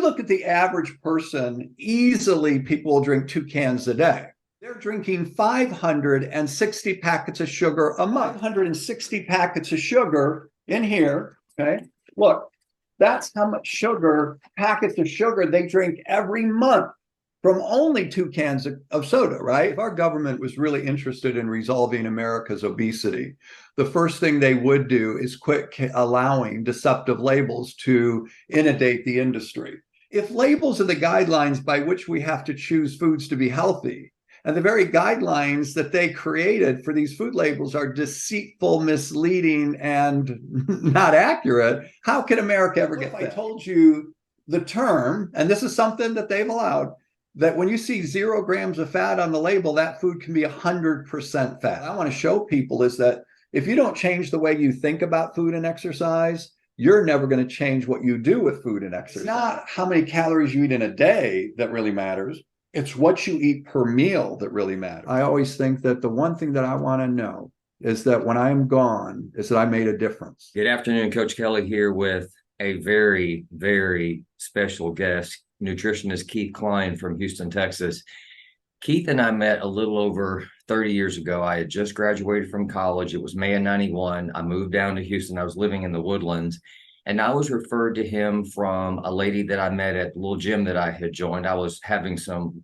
look at the average person, easily people will drink 2 cans a day. They're drinking 560 packets of sugar a month. 560 packets of sugar in here, okay? Look, that's how much sugar, packets of sugar they drink every month from only 2 cans of soda, right? If our government was really interested in resolving America's obesity, the first thing they would do is quit allowing deceptive labels to inundate the industry. If labels are the guidelines by which we have to choose foods to be healthy, and the very guidelines that they created for these food labels are deceitful, misleading, and not accurate, how can America ever get that? If I told you the term, and this is something that they've allowed, that when you see 0 grams of fat on the label, that food can be 100% fat. What I want to show people is that if you don't change the way you think about food and exercise, you're never going to change what you do with food and exercise. It's not how many calories you eat in a day that really matters. It's what you eat per meal that really matters. I always think that the one thing that I want to know is that when I'm gone, is that I made a difference. Good afternoon, Coach Kelly here with a very, very special guest, nutritionist Keith Klein from Houston, Texas. Keith and I met a little over 30 years ago. I had just graduated from college. It was May of '91. I moved down to Houston. I was living in the Woodlands. And I was referred to him from a lady that I met at the little gym that I had joined. I was having some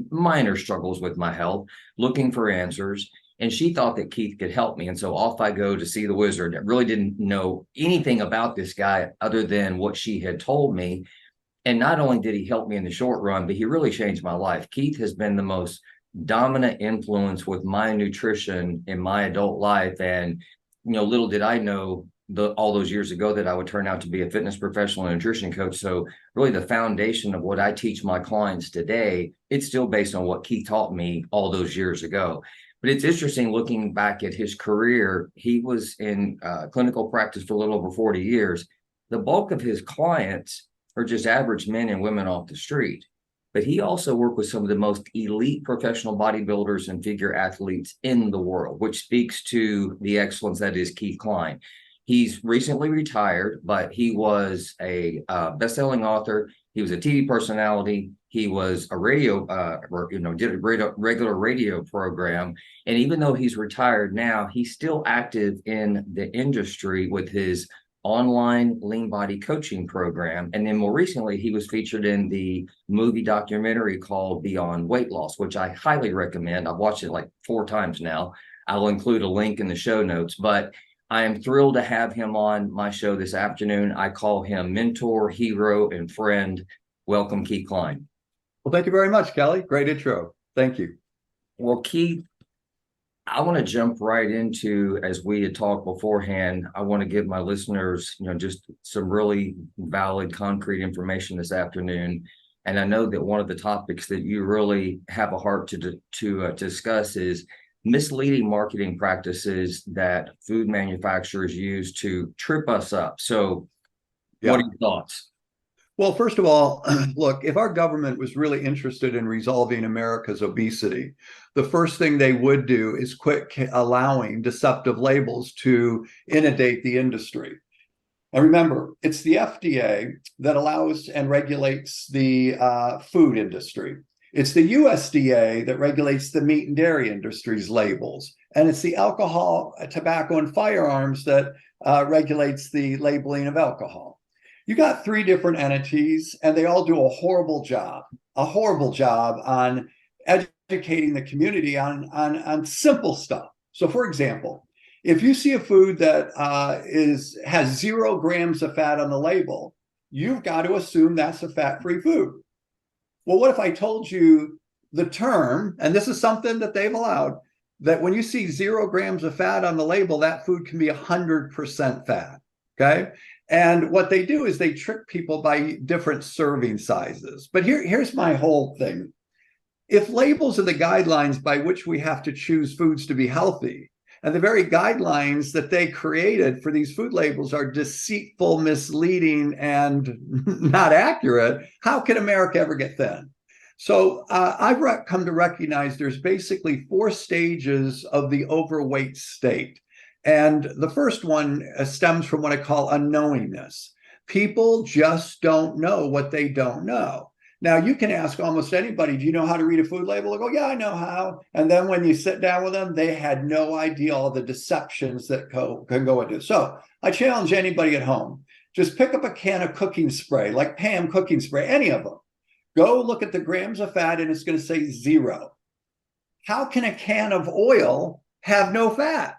minor struggles with my health, looking for answers. And she thought that Keith could help me. And so off I go to see the wizard. I really didn't know anything about this guy other than what she had told me. And not only did he help me in the short run, but he really changed my life. Keith has been the most dominant influence with my nutrition in my adult life. And, little did I know all those years ago that I would turn out to be a fitness professional and nutrition coach. So really the foundation of what I teach my clients today, it's still based on what Keith taught me all those years ago. But it's interesting looking back at his career. He was in clinical practice for a little over 40 years. The bulk of his clients are just average men and women off the street. But he also worked with some of the most elite professional bodybuilders and figure athletes in the world, which speaks to the excellence that is Keith Klein. He's recently retired, but he was a best-selling author. He was a TV personality. He was a radio, did a regular radio program. And even though he's retired now, he's still active in the industry with his online lean body coaching program. And then more recently, he was featured in the movie documentary called Beyond Weight Loss, which I highly recommend. I've watched it like 4 times now. I'll include a link in the show notes, but I am thrilled to have him on my show this afternoon. I call him mentor, hero, and friend. Welcome, Keith Klein. Well, thank you very much, Kelly. Great intro. Thank you. Well, Keith, I want to jump right into, as we had talked beforehand, I want to give my listeners, just some really valid, concrete information this afternoon. And I know that one of the topics that you really have a heart to discuss is misleading marketing practices that food manufacturers use to trip us up. So what are your thoughts? Well, first of all, look, if our government was really interested in resolving America's obesity, the first thing they would do is quit allowing deceptive labels to inundate the industry. And remember, it's the FDA that allows and regulates the food industry. It's the USDA that regulates the meat and dairy industry's labels. And it's the alcohol, tobacco, and firearms that regulates the labeling of alcohol. You got 3 different entities, and they all do a horrible job on educating the community on simple stuff. So for example, if you see a food that has 0 grams of fat on the label, you've got to assume that's a fat-free food. Well, what if I told you the term, and this is something that they've allowed, that when you see 0 grams of fat on the label, that food can be 100% fat, okay? And what they do is they trick people by different serving sizes. But here's my whole thing. If labels are the guidelines by which we have to choose foods to be healthy, and the very guidelines that they created for these food labels are deceitful, misleading, and not accurate, how can America ever get thin? So I've come to recognize there's basically 4 stages of the overweight state. And the first one stems from what I call unknowingness. People just don't know what they don't know. Now, you can ask almost anybody, do you know how to read a food label? They go, yeah, I know how. And then when you sit down with them, they had no idea all the deceptions that can go into it. So I challenge anybody at home, just pick up a can of cooking spray, like Pam cooking spray, any of them. Go look at the grams of fat and it's going to say 0. How can a can of oil have no fat?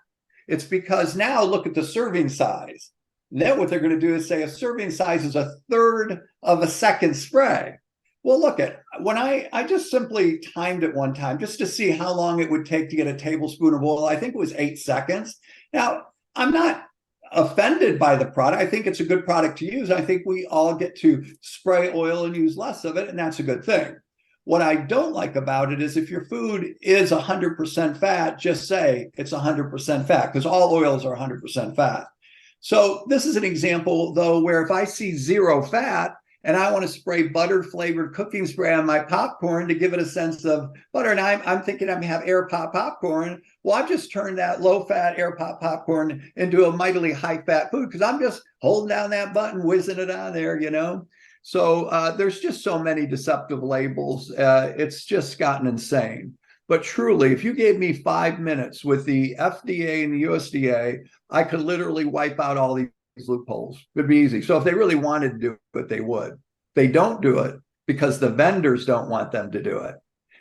It's because now look at the serving size. Then what they're going to do is say a serving size is 1/3 of a second spray. Well, look at when I just simply timed it one time just to see how long it would take to get a tablespoon of oil. I think it was 8 seconds. Now, I'm not offended by the product. I think it's a good product to use. I think we all get to spray oil and use less of it, and that's a good thing. What I don't like about it is if your food is 100% fat, just say it's 100% fat, because all oils are 100% fat. So this is an example, though, where if I see 0 fat, and I want to spray butter flavored cooking spray on my popcorn to give it a sense of butter, and I'm thinking I'm going to have air pop popcorn. Well, I've just turned that low fat air pop popcorn into a mightily high fat food because I'm just holding down that button, whizzing it on there, you know. So there's just so many deceptive labels. It's just gotten insane. But truly, if you gave me 5 minutes with the FDA and the USDA, I could literally wipe out all these loopholes. It'd be easy. So if they really wanted to do it, they would. They don't do it because the vendors don't want them to do it.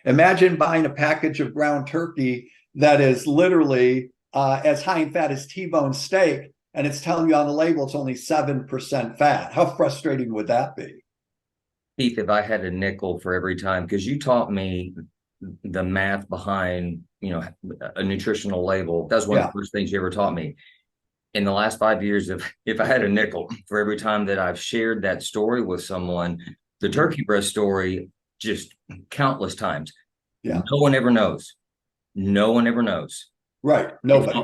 Imagine buying a package of ground turkey that is literally as high in fat as T-bone steak, and it's telling you on the label it's only 7% fat. How frustrating would that be? Keith, if I had a nickel for every time, because you taught me the math behind, a nutritional label. That's one of the first things you ever taught me. In the last 5 years, if I had a nickel for every time that I've shared that story with someone, the turkey breast story, just countless times. Yeah. No one ever knows. No one ever knows. Right. Nobody.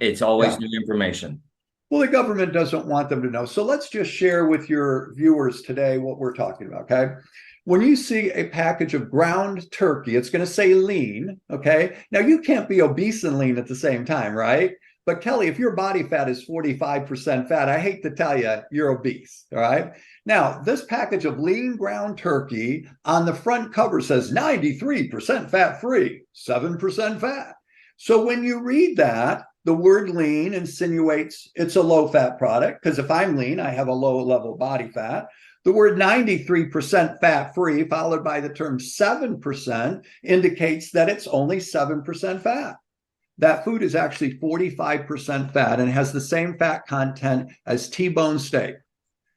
It's always new information. Well, the government doesn't want them to know. So let's just share with your viewers today what we're talking about, okay? When you see a package of ground turkey, it's going to say lean, okay? Now, you can't be obese and lean at the same time, right? But Kelly, if your body fat is 45% fat, I hate to tell you, you're obese, all right? Now, this package of lean ground turkey on the front cover says 93% fat-free, 7% fat. So when you read that, the word lean insinuates it's a low-fat product, because if I'm lean, I have a low-level body fat. The word 93% fat-free, followed by the term 7%, indicates that it's only 7% fat. That food is actually 45% fat and has the same fat content as T-bone steak.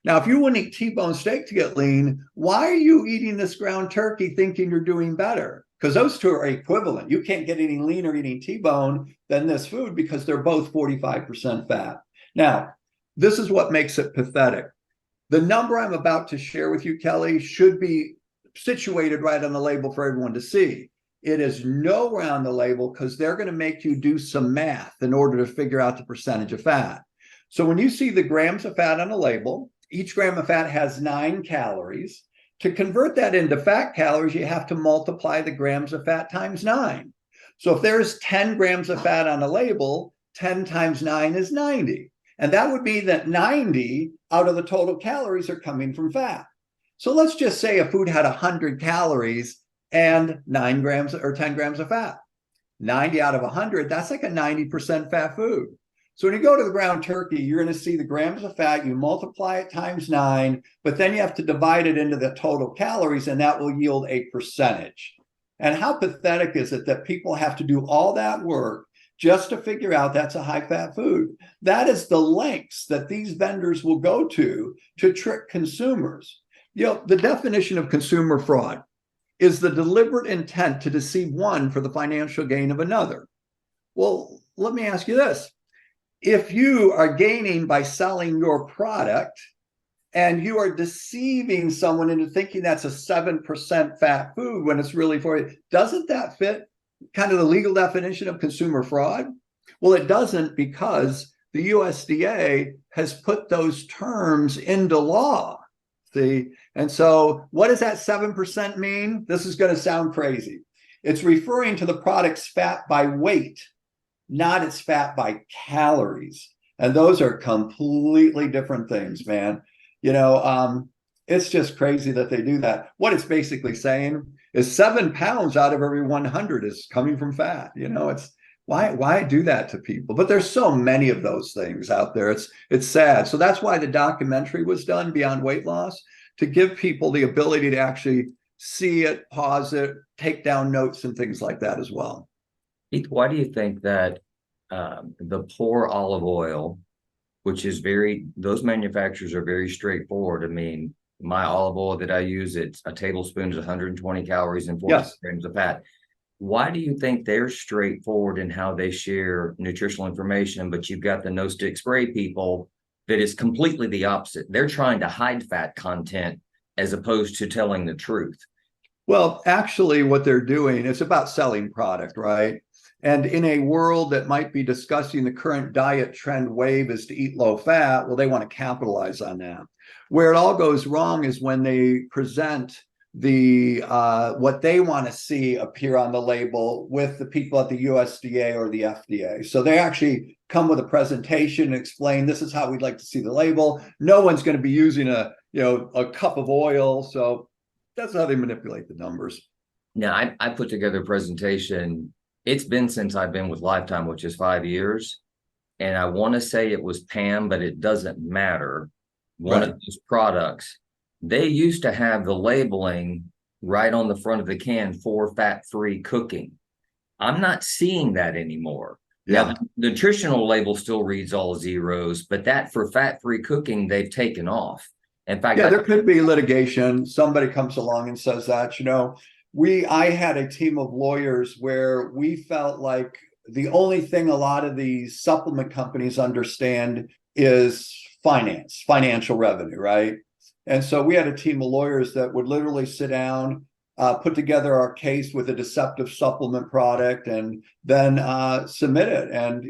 Now, if you wouldn't eat T-bone steak to get lean, why are you eating this ground turkey thinking you're doing better? Because those two are equivalent. You can't get any leaner eating T-bone than this food because they're both 45% fat. Now, this is what makes it pathetic. The number I'm about to share with you, Kelly, should be situated right on the label for everyone to see. It is nowhere on the label because they're going to make you do some math in order to figure out the percentage of fat. So when you see the grams of fat on a label, each gram of fat has 9 calories. To convert that into fat calories, you have to multiply the grams of fat times 9. So if there's 10 grams of fat on a label, 10 times 9 is 90. And that would mean that 90 out of the total calories are coming from fat. So let's just say a food had 100 calories and 9 grams or 10 grams of fat. 90 out of 100, that's like a 90% fat food. So when you go to the ground turkey, you're going to see the grams of fat, you multiply it times 9, but then you have to divide it into the total calories, and that will yield a percentage. And how pathetic is it that people have to do all that work just to figure out that's a high-fat food? That is the lengths that these vendors will go to trick consumers. The definition of consumer fraud is the deliberate intent to deceive one for the financial gain of another. Well, let me ask you this. If you are gaining by selling your product and you are deceiving someone into thinking that's a 7% fat food when it's really for you, doesn't that fit kind of the legal definition of consumer fraud? Well, it doesn't, because the USDA has put those terms into law. See? And so what does that 7% mean? This is going to sound crazy. It's referring to the product's fat by weight, not its fat by calories. And those are completely different things, man. It's just crazy that they do that. What it's basically saying is 7 pounds out of every 100 is coming from fat. It's why do that to people? But there's so many of those things out there. It's sad. So that's why the documentary was done, Beyond Weight Loss, to give people the ability to actually see it, pause it, take down notes and things like that as well. Keith, why do you think that the poor olive oil, which is those manufacturers are very straightforward. I mean, my olive oil that I use, it's a tablespoon is 120 calories and 40 Yes. grams of fat. Why do you think they're straightforward in how they share nutritional information, but you've got the no stick spray people that is completely the opposite? They're trying to hide fat content as opposed to telling the truth. Well, actually, what they're doing is about selling product, right? And in a world that might be discussing the current diet trend wave is to eat low fat, well, they want to capitalize on that. Where it all goes wrong is when they present the what they want to see appear on the label with the people at the USDA or the FDA. So they actually come with a presentation and explain this is how we'd like to see the label. No one's going to be using a cup of oil. So that's how they manipulate the numbers. Now, I put together a presentation. It's been since I've been with Lifetime, which is 5 years. And I want to say it was Pam, but it doesn't matter. One of those products, they used to have the labeling right on the front of the can for fat-free cooking. I'm not seeing that anymore. Yeah. Now, the nutritional label still reads all zeros, but that for fat-free cooking, they've taken off. In fact, there could be litigation. Somebody comes along and says that, I had a team of lawyers where we felt like the only thing a lot of these supplement companies understand is financial revenue, right? And so we had a team of lawyers that would literally sit down, put together our case with a deceptive supplement product, and then submit it. And,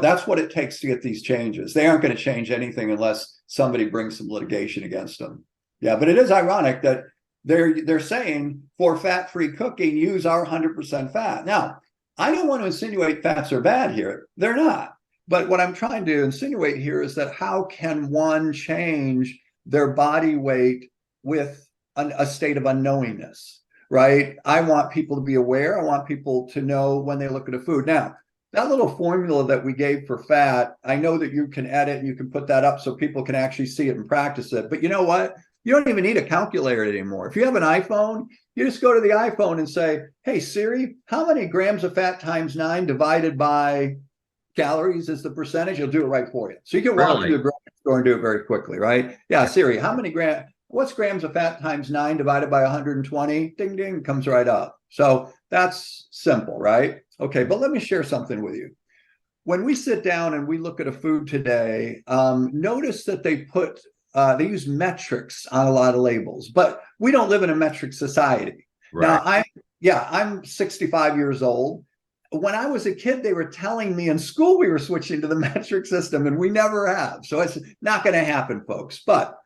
that's what it takes to get these changes. They aren't going to change anything unless somebody brings some litigation against them. Yeah, but it is ironic that they're saying for fat-free cooking, use our 100% fat. Now, I don't want to insinuate fats are bad here. They're not. But what I'm trying to insinuate here is that how can one change their body weight with a state of unknowingness, right? I want people to be aware. I want people to know when they look at a food. Now, that little formula that we gave for fat, I know that you can edit and you can put that up so people can actually see it and practice it. But you know what? You don't even need a calculator anymore. If you have an iPhone, you just go to the iPhone and say, hey, Siri, how many grams of fat times 9 divided by calories is the percentage? It'll do it right for you. So you can walk through the grocery store and do it very quickly, right? Yeah, Siri, what's grams of fat times 9 divided by 120? Ding, ding, comes right up. So that's simple, right? Okay, but let me share something with you. When we sit down and we look at a food today, notice that they use metrics on a lot of labels, but we don't live in a metric society. Right. Now, I'm 65 years old. When I was a kid, they were telling me in school we were switching to the metric system, and we never have. So it's not going to happen, folks. But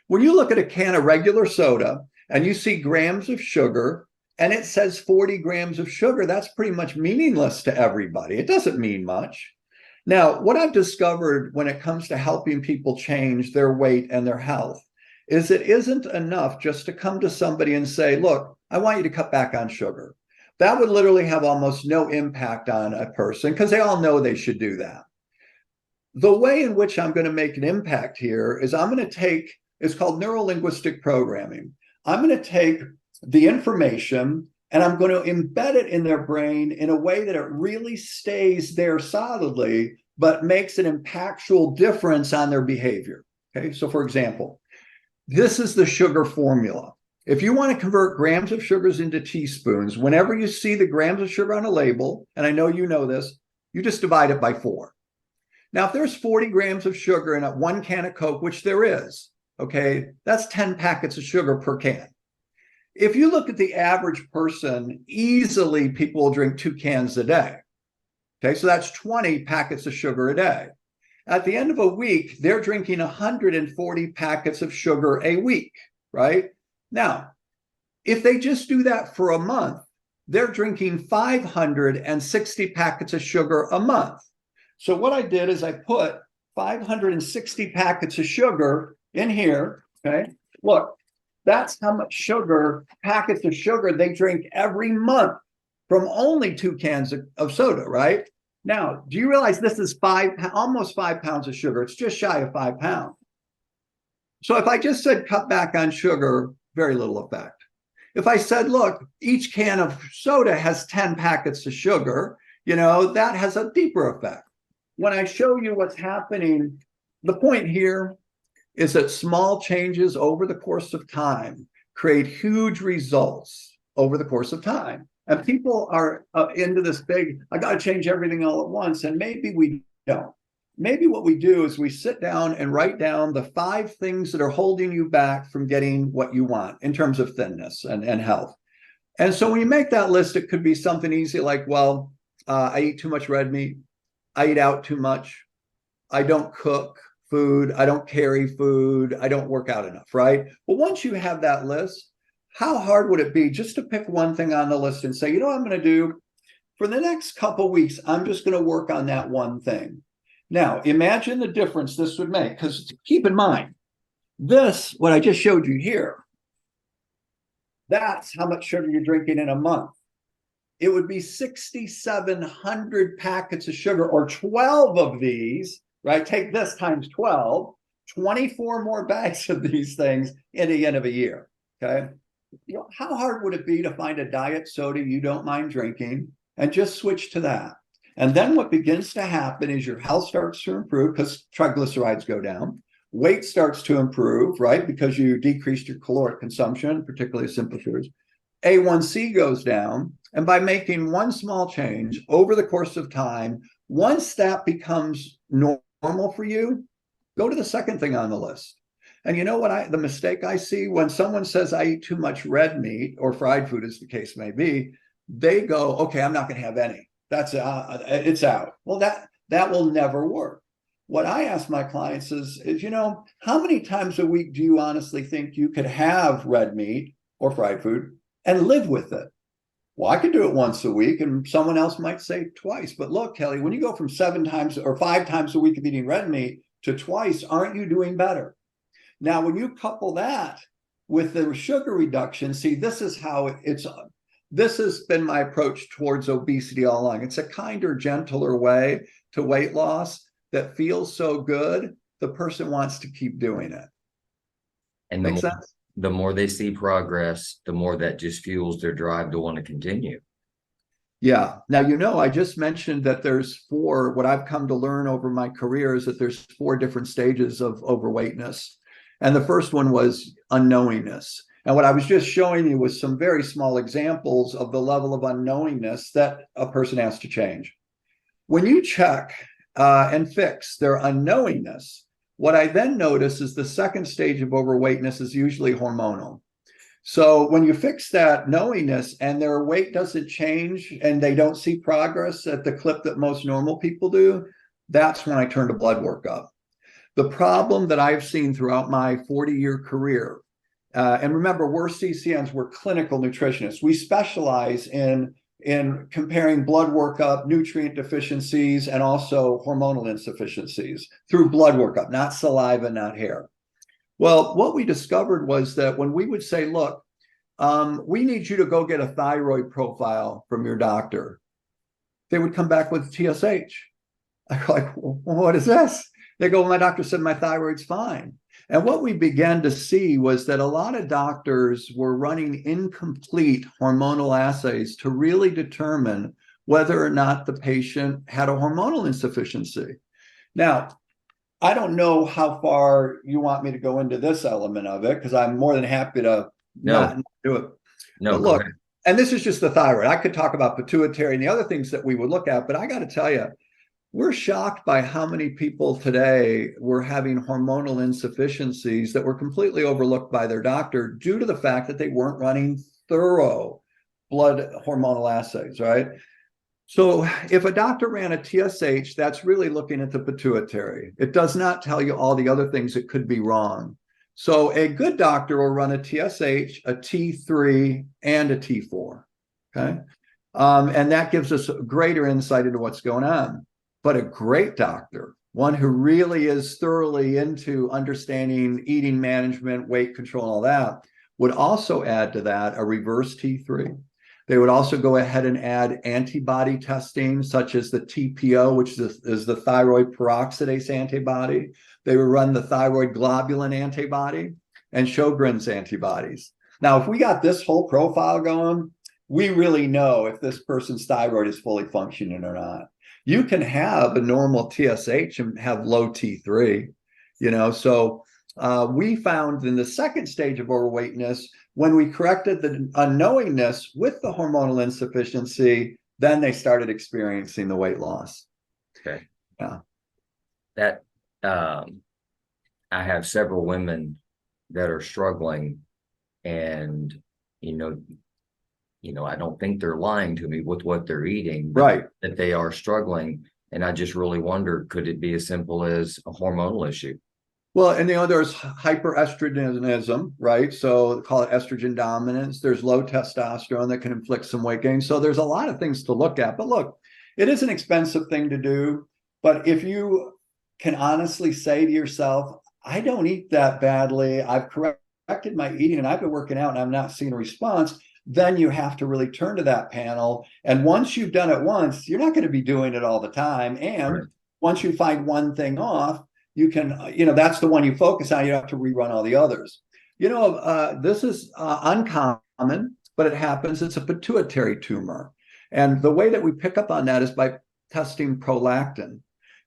when you look at a can of regular soda and you see grams of sugar and it says 40 grams of sugar, that's pretty much meaningless to everybody. It doesn't mean much. Now, what I've discovered when it comes to helping people change their weight and their health is it isn't enough just to come to somebody and say, look, I want you to cut back on sugar. That would literally have almost no impact on a person because they all know they should do that. The way in which I'm going to make an impact here is it's called neuro-linguistic programming. I'm going to take the information and I'm going to embed it in their brain in a way that it really stays there solidly, but makes an impactful difference on their behavior. Okay, so for example, this is the sugar formula. If you want to convert grams of sugars into teaspoons, whenever you see the grams of sugar on a label, and I know you know this, you just divide it by 4. Now, if there's 40 grams of sugar in one can of Coke, which there is, okay, that's 10 packets of sugar per can. If you look at the average person, easily people will drink 2 cans a day. Okay, so that's 20 packets of sugar a day. At the end of a week, they're drinking 140 packets of sugar a week, right? Now, if they just do that for a month, they're drinking 560 packets of sugar a month. So what I did is I put 560 packets of sugar in here, Okay, look, that's how much sugar, packets of sugar they drink every month from only 2 cans of soda, right? Now, do you realize this is almost 5 pounds of sugar? It's just shy of 5 pounds. So if I just said cut back on sugar, very little effect. If I said, look, each can of soda has 10 packets of sugar, that has a deeper effect. When I show you what's happening, the point here is that small changes over the course of time create huge results over the course of time. And people are into this big, I got to change everything all at once. And maybe we don't. Maybe what we do is we sit down and write down the 5 things that are holding you back from getting what you want in terms of thinness and health. And so when you make that list, it could be something easy like, well, I eat too much red meat. I eat out too much. I don't cook food. I don't carry food. I don't work out enough, right? Well, once you have that list, how hard would it be just to pick one thing on the list and say, what I'm going to do for the next couple of weeks, I'm just going to work on that one thing. Now, imagine the difference this would make, because keep in mind, what I just showed you here, that's how much sugar you're drinking in a month. It would be 6,700 packets of sugar, or 12 of these, right? Take this times 12, 24 more bags of these things at the end of a year, okay? How hard would it be to find a diet soda you don't mind drinking and just switch to that? And then what begins to happen is your health starts to improve because triglycerides go down. Weight starts to improve, right? Because you decreased your caloric consumption, particularly simple sugars. A1C goes down. And by making one small change over the course of time, once that becomes normal for you, go to the second thing on the list. And you know what the mistake I see when someone says I eat too much red meat or fried food, as the case may be, they go, okay, I'm not going to have any. That's it's out. Well, that will never work. What I ask my clients is, how many times a week do you honestly think you could have red meat or fried food and live with it? Well, I could do it once a week, and someone else might say twice. But look, Kelly, when you go from 7 times or 5 times a week of eating red meat to twice, aren't you doing better? Now, when you couple that with the sugar reduction, see, this has been my approach towards obesity all along. It's a kinder, gentler way to weight loss that feels so good, the person wants to keep doing it. And the more they see progress, the more that just fuels their drive to want to continue. Yeah. Now, I just mentioned that there's what I've come to learn over my career is that there's 4 different stages of overweightness. And the first one was unknowingness. And what I was just showing you was some very small examples of the level of unknowingness that a person has to change. When you check and fix their unknowingness, what I then notice is the second stage of overweightness is usually hormonal. So when you fix that knowingness and their weight doesn't change and they don't see progress at the clip that most normal people do, that's when I turn to blood work up. The problem that I've seen throughout my 40-year career, and remember, we're CCNs, we're clinical nutritionists. We specialize in comparing blood workup, nutrient deficiencies, and also hormonal insufficiencies through blood workup, not saliva, not hair. Well, what we discovered was that when we would say, look, we need you to go get a thyroid profile from your doctor, they would come back with TSH. I go like, well, what is this? They go, well, my doctor said my thyroid's fine. And what we began to see was that a lot of doctors were running incomplete hormonal assays to really determine whether or not the patient had a hormonal insufficiency. Now, I don't know how far you want me to go into this element of it, because I'm more than happy to not do it. No, but look, and this is just the thyroid. I could talk about pituitary and the other things that we would look at, but I got to tell you, we're shocked by how many people today were having hormonal insufficiencies that were completely overlooked by their doctor due to the fact that they weren't running thorough blood hormonal assays, right? So if a doctor ran a TSH, that's really looking at the pituitary. It does not tell you all the other things that could be wrong. So a good doctor will run a TSH, a T3, and a T4, okay? And that gives us greater insight into what's going on. But a great doctor one who really is thoroughly into understanding eating management, weight control, and all that, would also add to that a reverse T3. They would also go ahead and add antibody testing, such as the TPO, which is the thyroid peroxidase antibody. They would run the thyroid globulin antibody and Sjogren's antibodies. Now, if we got this whole profile going, we really know if this person's thyroid is fully functioning or not. You can have a normal TSH and have low T3, so we found in the second stage of overweightness, when we corrected the unknowingness with the hormonal insufficiency, then they started experiencing the weight loss. Okay. Yeah. That I have several women that are struggling, and I don't think they're lying to me with what they're eating, right? That they are struggling. And I just really wonder, could it be as simple as a hormonal issue? Well, and there's hyperestrogenism, right? So call it estrogen dominance. There's low testosterone that can inflict some weight gain. So there's a lot of things to look at. But look, it is an expensive thing to do. But if you can honestly say to yourself, I don't eat that badly, I've corrected my eating and I've been working out and I'm not seeing a response, then you have to really turn to that panel. And once you've done it once, you're not going to be doing it all the time. And right. Once you find one thing off, you can, that's the one you focus on. You don't have to rerun all the others. This is uncommon, but it happens. It's a pituitary tumor. And the way that we pick up on that is by testing prolactin.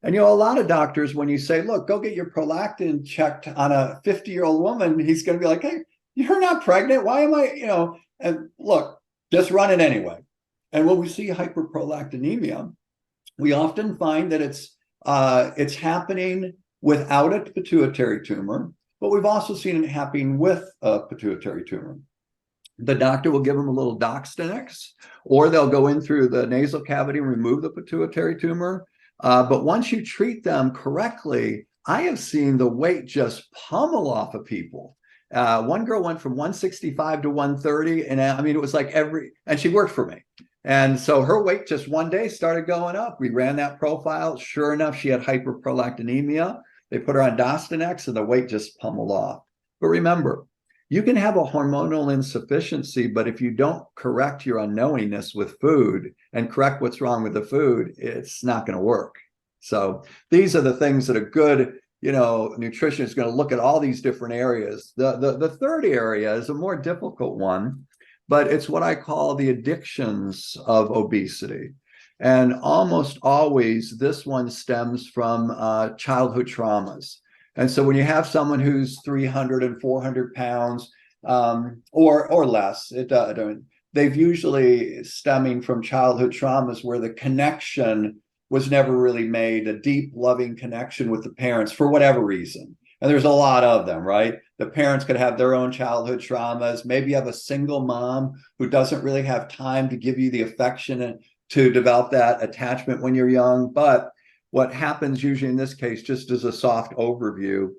And, a lot of doctors, when you say, look, go get your prolactin checked on a 50-year-old woman, he's going to be like, hey, you're not pregnant. Why am I, and look, just run it anyway. And when we see hyperprolactinemia, we often find that it's happening without a pituitary tumor, but we've also seen it happening with a pituitary tumor. The doctor will give them a little Doxtenex, or they'll go in through the nasal cavity and remove the pituitary tumor. But once you treat them correctly, I have seen the weight just pummel off of people. One girl went from 165 to 130, and it was like and she worked for me. And so her weight just one day started going up. We ran that profile. Sure enough, she had hyperprolactinemia. They put her on Doxtenex and the weight just pummeled off. But remember, you can have a hormonal insufficiency, but if you don't correct your unknowingness with food and correct what's wrong with the food, it's not going to work. So these are the things that a good, nutritionist is going to look at all these different areas. The third area is a more difficult one, but it's what I call the addictions of obesity. And almost always this one stems from childhood traumas. And so when you have someone who's 300 and 400 pounds or less, they've usually stemming from childhood traumas where the connection was never really made, a deep, loving connection with the parents for whatever reason. And there's a lot of them, right? The parents could have their own childhood traumas. Maybe you have a single mom who doesn't really have time to give you the affection and to develop that attachment when you're young. But what happens usually in this case, just as a soft overview,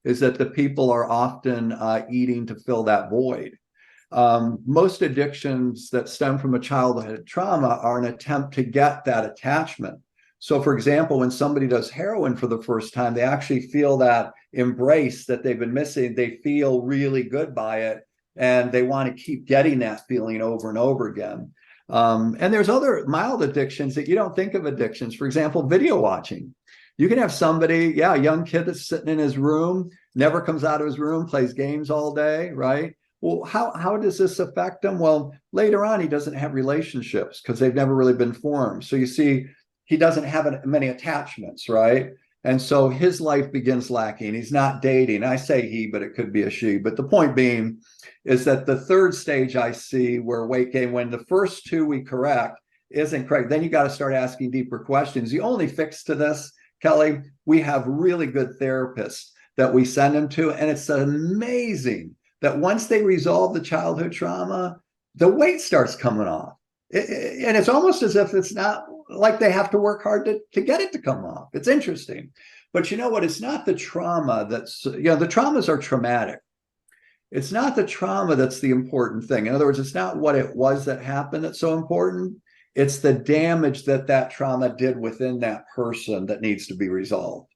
is that the people are often eating to fill that void. Most addictions that stem from a childhood trauma are an attempt to get that attachment. So, for example, when somebody does heroin for the first time, they actually feel that embrace that they've been missing. They feel really good by it, and they want to keep getting that feeling over and over again. And there's other mild addictions that you don't think of addictions. For example, video watching. You can have somebody, a young kid that's sitting in his room, never comes out of his room, plays games all day, right? Well, how does this affect him? Well, later on, he doesn't have relationships because they've never really been formed. So you see, he doesn't have many attachments, right? And so his life begins lacking. He's not dating. I say he, but it could be a she. But the point being is that the third stage I see where weight gain, when the first two we correct isn't correct, then you got to start asking deeper questions. The only fix to this, Kelly, we have really good therapists that we send them to. And it's amazing that once they resolve the childhood trauma, the weight starts coming off. And it's almost as if it's not like they have to work hard to get it to come off. It's interesting. But you know what? It's not the trauma that's, the traumas are traumatic. It's not the trauma that's the important thing. In other words, it's not what it was that happened that's so important. It's the damage that trauma did within that person that needs to be resolved.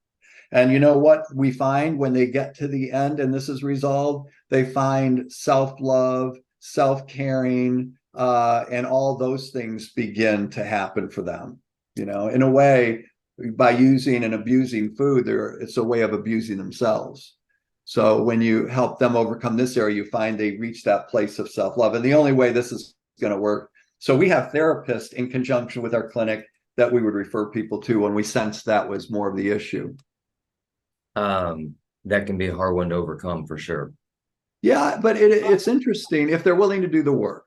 And you know what we find when they get to the end and this is resolved? They find self-love, self-caring, and all those things begin to happen for them. In a way, by using and abusing food, it's a way of abusing themselves. So when you help them overcome this area, you find they reach that place of self-love. And the only way this is going to work. So we have therapists in conjunction with our clinic that we would refer people to when we sense that was more of the issue. That can be a hard one to overcome for sure. Yeah, but it's interesting if they're willing to do the work.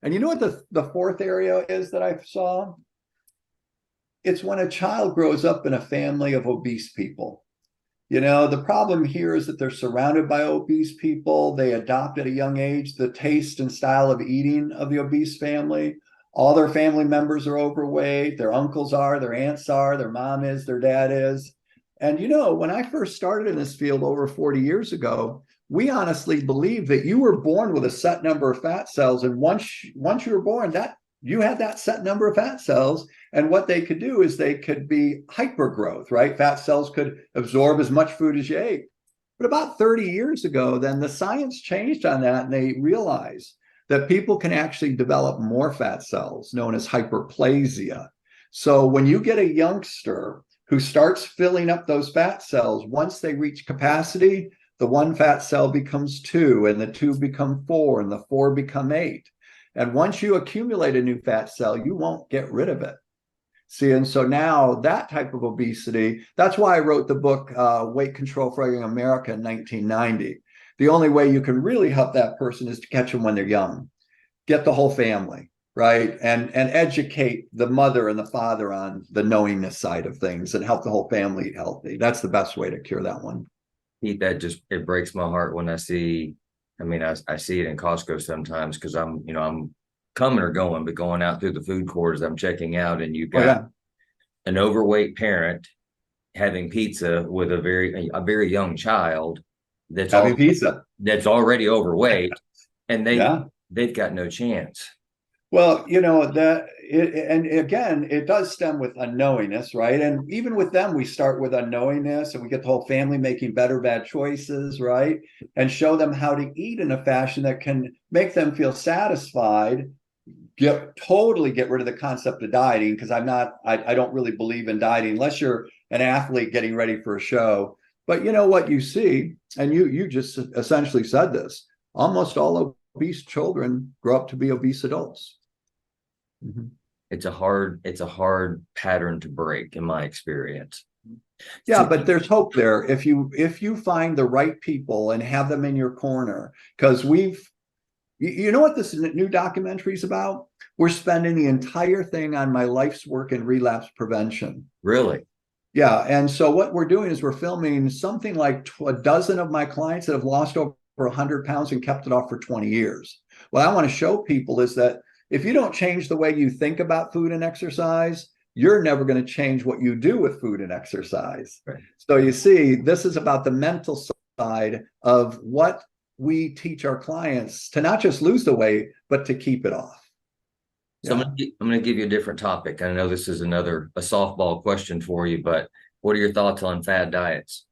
And you know what the fourth area is that I saw? It's when a child grows up in a family of obese people. The problem here is that they're surrounded by obese people. They adopt at a young age the taste and style of eating of the obese family. All their family members are overweight. Their uncles are, their aunts are, their mom is, their dad is. And when I first started in this field over 40 years ago, we honestly believed that you were born with a set number of fat cells. And once you were born, that you had that set number of fat cells. And what they could do is they could be hypergrowth, right? Fat cells could absorb as much food as you ate. But about 30 years ago, then the science changed on that, and they realized that people can actually develop more fat cells, known as hyperplasia. So when you get a youngster who starts filling up those fat cells, once they reach capacity, the one fat cell becomes 2, and the 2 become 4, and the 4 become 8. And once you accumulate a new fat cell, you won't get rid of it. See, and so now that type of obesity, that's why I wrote the book, Weight Control for Young America in 1990. The only way you can really help that person is to catch them when they're young, get the whole family, right? And educate the mother and the father on the knowingness side of things and help the whole family eat healthy. That's the best way to cure that one. Pete, it breaks my heart when I see, I see it in Costco sometimes because I'm coming or going, but going out through the food courts, I'm checking out, and you've got an overweight parent having pizza with a very young child that's having pizza that's already overweight, and they've got no chance. Well, and again, it does stem with unknowingness, right? And even with them, we start with unknowingness, and we get the whole family making better bad choices, right? And show them how to eat in a fashion that can make them feel satisfied. Totally get rid of the concept of dieting, because I don't really believe in dieting unless you're an athlete getting ready for a show. But what you see, and you just essentially said this, almost all obese children grow up to be obese adults. Mm-hmm. It's a hard pattern to break, in my experience. Yeah, but there's hope there if you find the right people and have them in your corner. Because you know what this new documentary is about? We're spending the entire thing on my life's work in relapse prevention. Really? Yeah. And so what we're doing is we're filming something like a dozen of my clients that have lost over 100 pounds and kept it off for 20 years. What I want to show people is that if you don't change the way you think about food and exercise, you're never going to change what you do with food and exercise. Right. So you see, this is about the mental side of what we teach our clients to not just lose the weight, but to keep it off. So I'm going to give you a different topic. I know this is a softball question for you, but what are your thoughts on fad diets?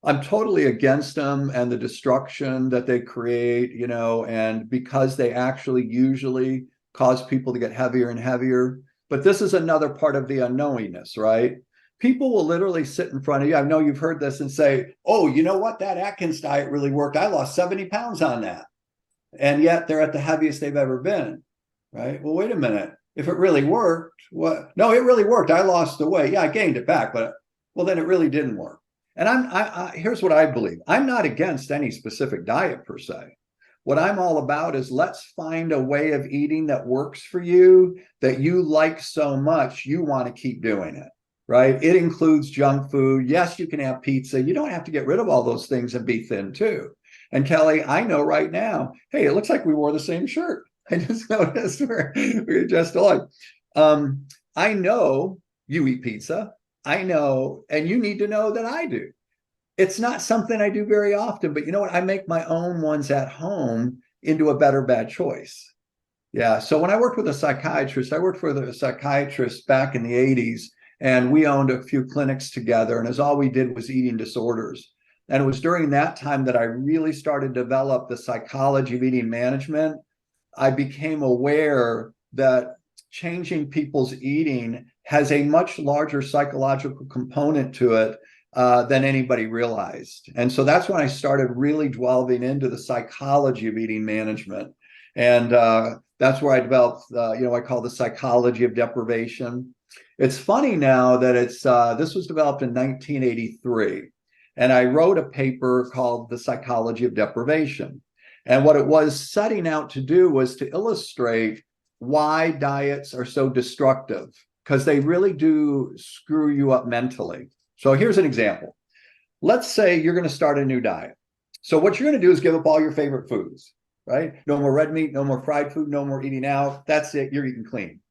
I'm totally against them and the destruction that they create, and because they actually usually cause people to get heavier and heavier. But this is another part of the unknowingness, right? People will literally sit in front of you. I know you've heard this and say, oh, you know what? That Atkins diet really worked. I lost 70 pounds on that. And yet they're at the heaviest they've ever been, right? Well, wait a minute. If it really worked, what? No, it really worked. I lost the weight. Yeah, I gained it back, but well, then it really didn't work. And here's what I believe. I'm not against any specific diet per se. What I'm all about is let's find a way of eating that works for you, that you like so much, you want to keep doing it, right? It includes junk food. Yes, you can have pizza. You don't have to get rid of all those things and be thin too. And Kelly, I know right now, hey, it looks like we wore the same shirt. I just noticed we're just alike. I know you eat pizza. I know, and you need to know that I do. It's not something I do very often, but you know what? I make my own ones at home into a better bad choice. Yeah. So when I worked with a psychiatrist, I worked for a psychiatrist back in the 80s, and we owned a few clinics together, and as all we did was eating disorders. And it was during that time that I really started to develop the psychology of eating management. I became aware that changing people's eating has a much larger psychological component to it than anybody realized. And so that's when I started really delving into the psychology of eating management. And that's where I developed, I call the psychology of deprivation. It's funny now that this was developed in 1983. And I wrote a paper called The Psychology of Deprivation. And what it was setting out to do was to illustrate why diets are so destructive, because they really do screw you up mentally. So here's an example. Let's say you're going to start a new diet. So what you're going to do is give up all your favorite foods, right? No more red meat, no more fried food, no more eating out. That's it. You're eating clean.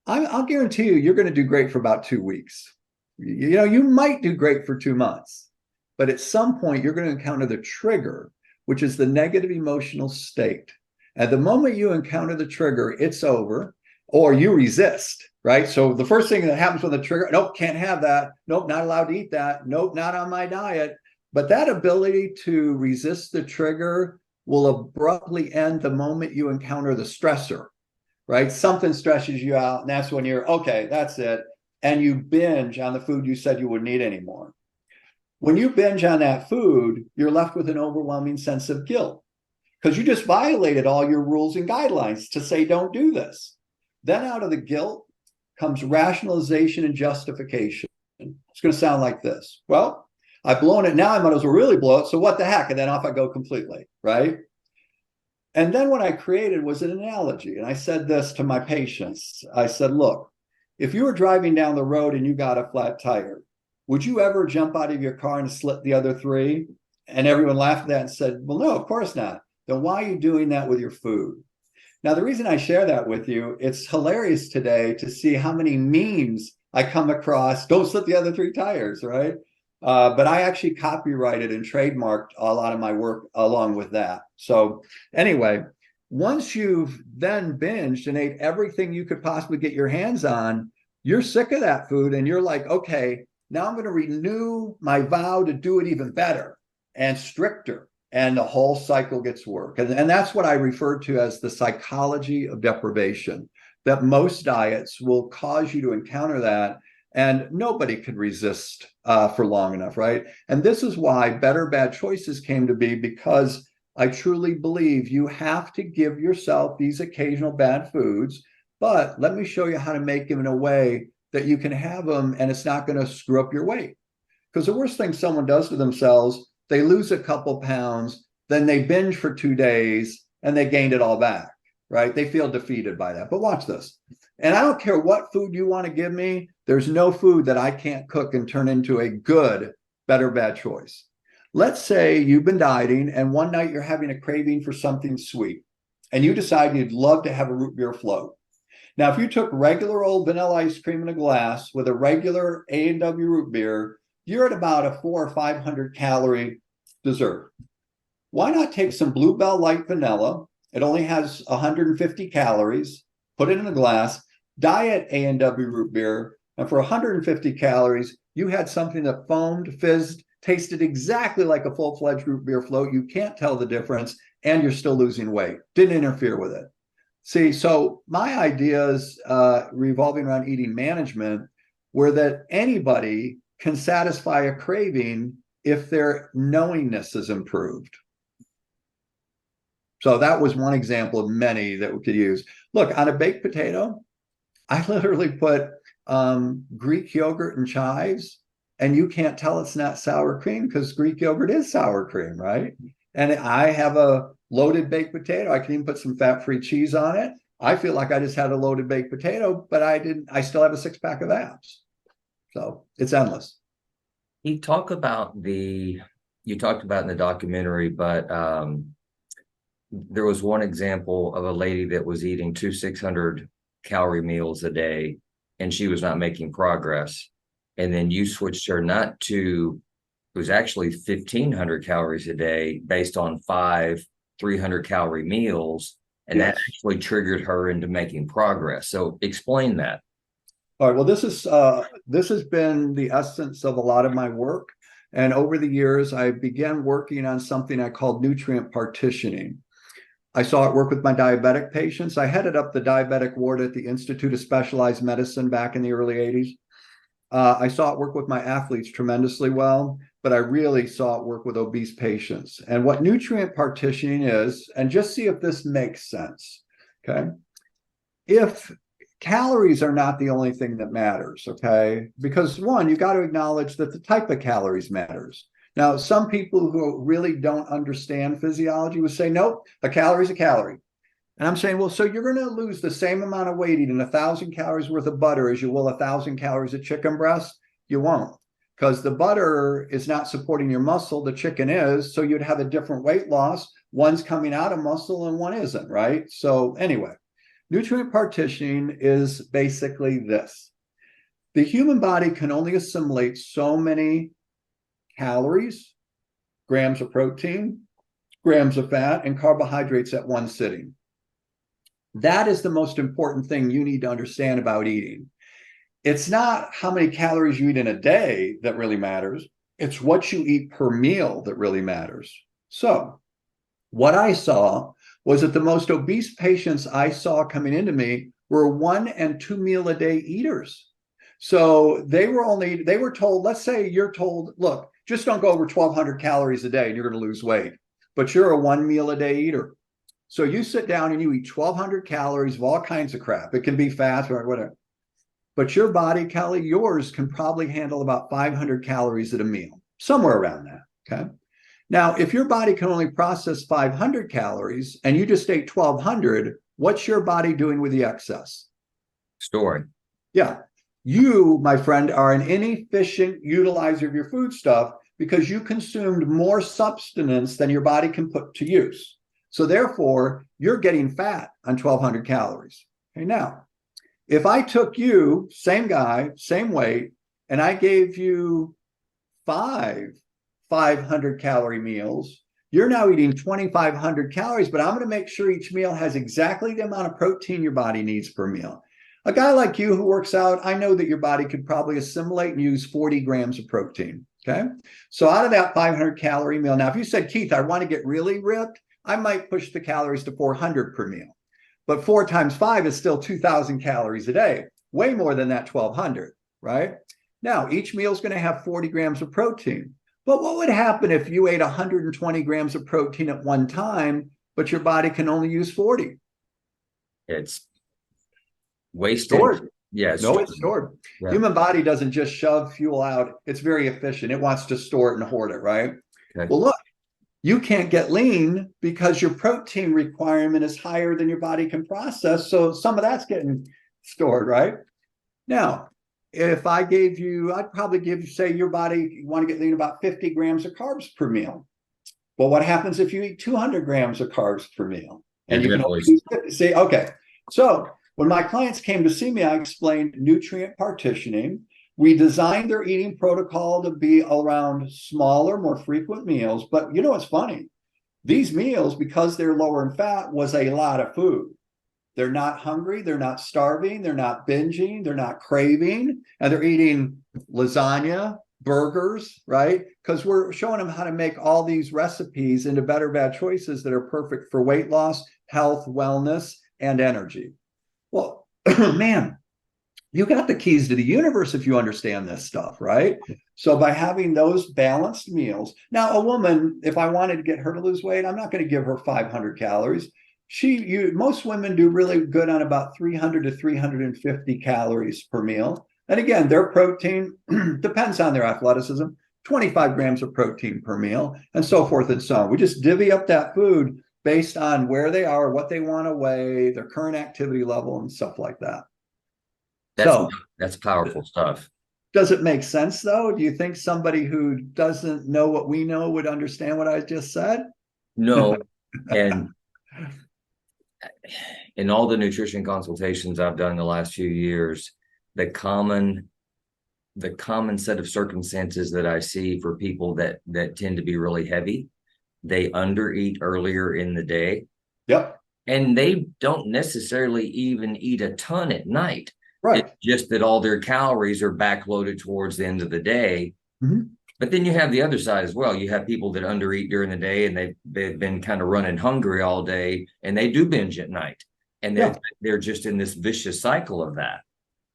I'll guarantee you're going to do great for about 2 weeks. You might do great for 2 months, but at some point you're going to encounter the trigger, which is the negative emotional state. At the moment you encounter the trigger, it's over, or you resist, right? So the first thing that happens when the trigger, nope, can't have that. Nope, not allowed to eat that. Nope, not on my diet. But that ability to resist the trigger will abruptly end the moment you encounter the stressor, right? Something stresses you out, and that's when you're, okay, that's it. And you binge on the food you said you wouldn't eat anymore. When you binge on that food, you're left with an overwhelming sense of guilt because you just violated all your rules and guidelines to say don't do this. Then out of the guilt comes rationalization and justification. It's going to sound like this. Well, I've blown it now, I might as well really blow it. So what the heck? And then off I go completely, right? And then what I created was an analogy. And I said this to my patients. I said, look, if you were driving down the road and you got a flat tire, would you ever jump out of your car and slit the other 3? And everyone laughed at that and said, well, no, of course not. Then why are you doing that with your food? Now, the reason I share that with you, it's hilarious today to see how many memes I come across. Don't slit the other 3 tires, right? But I actually copyrighted and trademarked a lot of my work along with that. So anyway, once you've then binged and ate everything you could possibly get your hands on, you're sick of that food and you're like, okay, now I'm going to renew my vow to do it even better and stricter. And the whole cycle gets work. And that's what I refer to as the psychology of deprivation, that most diets will cause you to encounter that. And nobody could resist for long enough, right? And this is why Better Bad Choices came to be, because I truly believe you have to give yourself these occasional bad foods, but let me show you how to make them in a way that you can have them and it's not going to screw up your weight. Because the worst thing someone does to themselves, they lose a couple pounds, then they binge for 2 days and they gained it all back, right? They feel defeated by that. But watch this. And I don't care what food you want to give me, there's no food that I can't cook and turn into a good, better, bad choice. Let's say you've been dieting and one night you're having a craving for something sweet and you decide you'd love to have a root beer float. Now, if you took regular old vanilla ice cream in a glass with a regular A&W root beer, you're at about a 400 or 500 calorie dessert. Why not take some Bluebell Light Vanilla? It only has 150 calories. Put it in a glass, diet A&W root beer, and for 150 calories, you had something that foamed, fizzed, tasted exactly like a full-fledged root beer float. You can't tell the difference, and you're still losing weight. Didn't interfere with it. See, so my ideas revolving around eating management were that anybody can satisfy a craving if their knowingness is improved. So that was one example of many that we could use. Look, on a baked potato, I literally put Greek yogurt and chives, and you can't tell it's not sour cream because Greek yogurt is sour cream, right? And I have a loaded baked potato. I can even put some fat-free cheese on it. I feel like I just had a loaded baked potato, but I still have a 6-pack of abs. So it's endless. You talked about in the documentary, but there was one example of a lady that was eating 2 600-calorie meals a day, and she was not making progress. And then you switched her not to, it was actually 1,500 calories a day based on 5 300-calorie meals. And that actually triggered her into making progress. So explain that. All right. Well, this has been the essence of a lot of my work. And over the years, I began working on something I called nutrient partitioning. I saw it work with my diabetic patients. I headed up the diabetic ward at the Institute of Specialized Medicine back in the early 80s. I saw it work with my athletes tremendously well, but I really saw it work with obese patients. And what nutrient partitioning is, and just see if this makes sense. Okay. If calories are not the only thing that matters, okay? Because one, you got to acknowledge that the type of calories matters. Now, some people who really don't understand physiology would say, nope, a calorie is a calorie. And I'm saying, well, so you're going to lose the same amount of weight eating 1,000 calories worth of butter as you will 1,000 calories of chicken breast? You won't, because the butter is not supporting your muscle, the chicken is. So you'd have a different weight loss. One's coming out of muscle and one isn't, right? So anyway, nutrient partitioning is basically this. The human body can only assimilate so many calories, grams of protein, grams of fat, and carbohydrates at one sitting. That is the most important thing you need to understand about eating. It's not how many calories you eat in a day that really matters. It's what you eat per meal that really matters. So, what I saw was that the most obese patients I saw coming into me were 1 and 2 meal a day eaters. So they were told, let's say you're told, look, just don't go over 1,200 calories a day and you're going to lose weight, but you're a 1 meal a day eater. So you sit down and you eat 1,200 calories of all kinds of crap. It can be fat or whatever. But your body, Kelly, yours can probably handle about 500 calories at a meal, somewhere around that. Okay. Now, if your body can only process 500 calories and you just ate 1,200, what's your body doing with the excess? Story. Yeah. You, my friend, are an inefficient utilizer of your food stuff because you consumed more substance than your body can put to use. So therefore, you're getting fat on 1,200 calories. Okay, now, if I took you, same guy, same weight, and I gave you 500 calorie meals, you're now eating 2,500 calories, but I'm going to make sure each meal has exactly the amount of protein your body needs per meal. A guy like you who works out, I know that your body could probably assimilate and use 40 grams of protein. Okay. So out of that 500 calorie meal, now, if you said, Keith, I want to get really ripped, I might push the calories to 400 per meal. But 4 times 5 is still 2,000 calories a day, way more than that 1,200, right? Now, each meal is going to have 40 grams of protein. But what would happen if you ate 120 grams of protein at one time, but your body can only use 40? It's wasted. Stored. Yeah, No, it's stored. Yeah. Human body doesn't just shove fuel out. It's very efficient. It wants to store it and hoard it, right? Okay. Well, look, you can't get lean because your protein requirement is higher than your body can process. So some of that's getting stored, right? Now, if I gave you, I'd probably give you, say your body, you want to get lean about 50 grams of carbs per meal. Well, what happens if you eat 200 grams of carbs per meal? And you can always see, okay. So when my clients came to see me, I explained nutrient partitioning. We designed their eating protocol to be around smaller, more frequent meals. But you know what's funny? These meals, because they're lower in fat, was a lot of food. They're not hungry. They're not starving. They're not binging. They're not craving. And they're eating lasagna, burgers, right? Because we're showing them how to make all these recipes into better, bad choices that are perfect for weight loss, health, wellness, and energy. Well, man, you got the keys to the universe if you understand this stuff, right? So by having those balanced meals, now a woman, if I wanted to get her to lose weight, I'm not going to give her 500 calories. Most women do really good on about 300 to 350 calories per meal. And again, their protein depends on their athleticism, 25 grams of protein per meal, and so forth and so on. We just divvy up that food based on where they are, what they want to weigh, their current activity level, and stuff like that. That's powerful stuff. Does it make sense, though? Do you think somebody who doesn't know what we know would understand what I just said? No. And in all the nutrition consultations I've done the last few years, the common set of circumstances that I see for people that tend to be really heavy, they undereat earlier in the day. Yep. And they don't necessarily even eat a ton at night. Right. It's just that all their calories are backloaded towards the end of the day. Mhm. But then you have the other side as well. You have people that undereat during the day and they've been kind of running hungry all day and they do binge at night. And Yeah. they're just in this vicious cycle of that.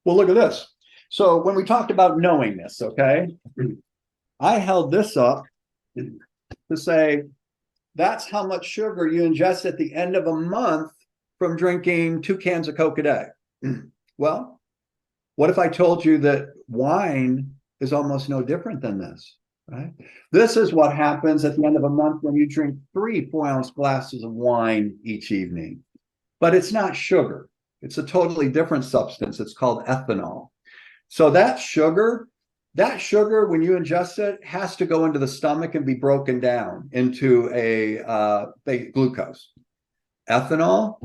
Well, look at this. So when we talked about knowingness, okay, I held this up to say that's how much sugar you ingest at the end of a month from drinking 2 cans of Coke a day. Well, what if I told you that wine is almost no different than this, right? This is what happens at the end of a month when you drink 3 4-ounce glasses of wine each evening. But it's not sugar. It's a totally different substance. It's called ethanol. So that sugar, when you ingest it, has to go into the stomach and be broken down into a glucose. Ethanol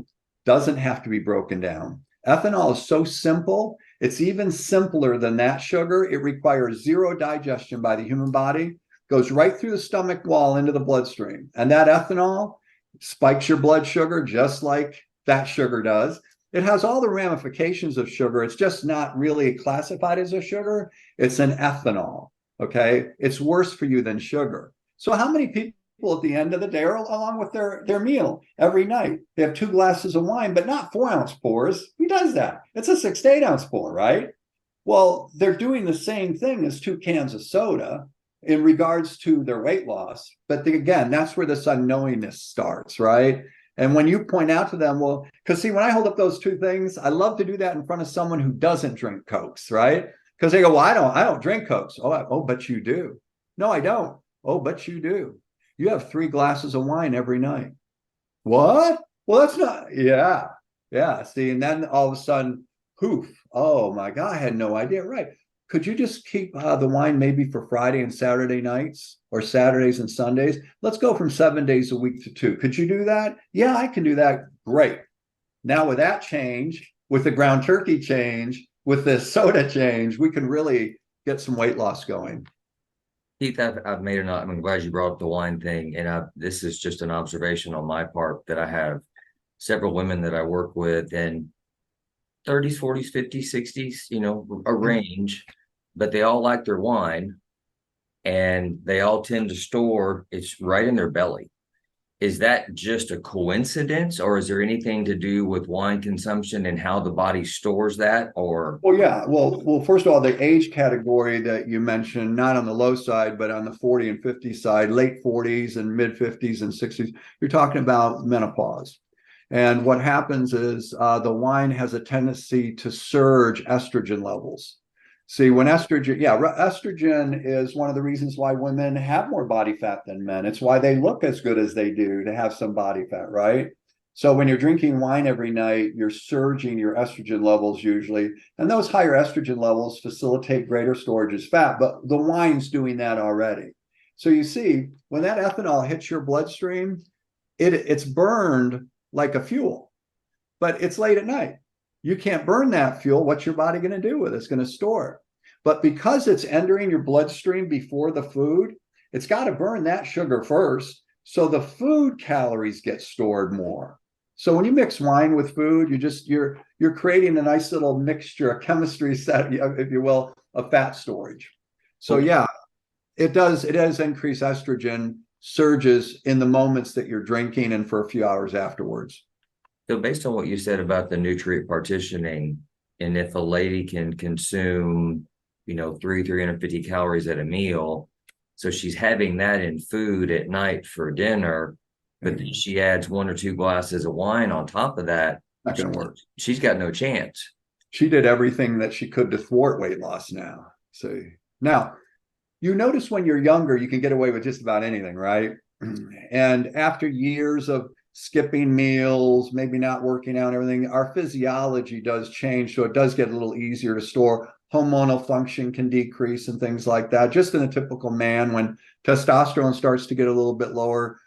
doesn't have to be broken down. Ethanol is so simple. It's even simpler than that sugar. It requires zero digestion by the human body, goes right through the stomach wall into the bloodstream. And that ethanol spikes your blood sugar just like that sugar does. It has all the ramifications of sugar. It's just not really classified as a sugar. It's an ethanol. Okay. It's worse for you than sugar. So how many people at the end of the day are along with their meal every night? They have 2 glasses of wine, but not 4-ounce pours. Who does that? It's a 6 to 8-ounce pour, right? Well, they're doing the same thing as 2 cans of soda in regards to their weight loss. But again, that's where this unknowingness starts, right? And when you point out to them, well, because see, when I hold up those 2 things, I love to do that in front of someone who doesn't drink Cokes, right? Because they go, well, I don't drink Cokes. Oh, but you do. No, I don't. Oh, but you do. You have 3 glasses of wine every night. What? Well, that's not, yeah. Yeah. See, and then all of a sudden, poof. Oh my God, I had no idea. Right. Could you just keep the wine maybe for Friday and Saturday nights or Saturdays and Sundays? Let's go from 7 days a week to 2. Could you do that? Yeah, I can do that. Great. Now with that change, with the ground turkey change, with this soda change, we can really get some weight loss going. Keith, I've made an. I'm glad you brought up the wine thing, and this is just an observation on my part that I have several women that I work with in 30s, 40s, 50s, 60s, a range, but they all like their wine, and they all tend to store it's right in their belly. Is that just a coincidence, or is there anything to do with wine consumption and how the body stores that? Or Well, yeah. Well, first of all, the age category that you mentioned, not on the low side, but on the 40 and 50 side, late 40s and mid 50s and 60s, you're talking about menopause. And what happens is the wine has a tendency to surge estrogen levels. See, when estrogen is one of the reasons why women have more body fat than men. It's why they look as good as they do to have some body fat, right? So when you're drinking wine every night, you're surging your estrogen levels usually. And those higher estrogen levels facilitate greater storage as fat, but the wine's doing that already. So you see, when that ethanol hits your bloodstream, it's burned like a fuel, but it's late at night. You can't burn that fuel. What's your body going to do with it? It's going to store it. But because it's entering your bloodstream before the food, it's got to burn that sugar first. So the food calories get stored more. So when you mix wine with food, you're creating a nice little mixture, a chemistry set, if you will, of fat storage. So yeah, it does increase estrogen surges in the moments that you're drinking and for a few hours afterwards. so, based on what you said about the nutrient partitioning, and if a lady can consume, 350 calories at a meal, so she's having that in food at night for dinner, but then she adds 1 or 2 glasses of wine on top of that, Not going to work. She's got no chance. She did everything that she could to thwart weight loss now. So now you notice when you're younger, you can get away with just about anything, right? And after years of skipping meals, maybe not working out and everything, our physiology does change. So it does get a little easier to store. Hormonal function can decrease and things like that. Just in a typical man, when testosterone starts to get a little bit lower,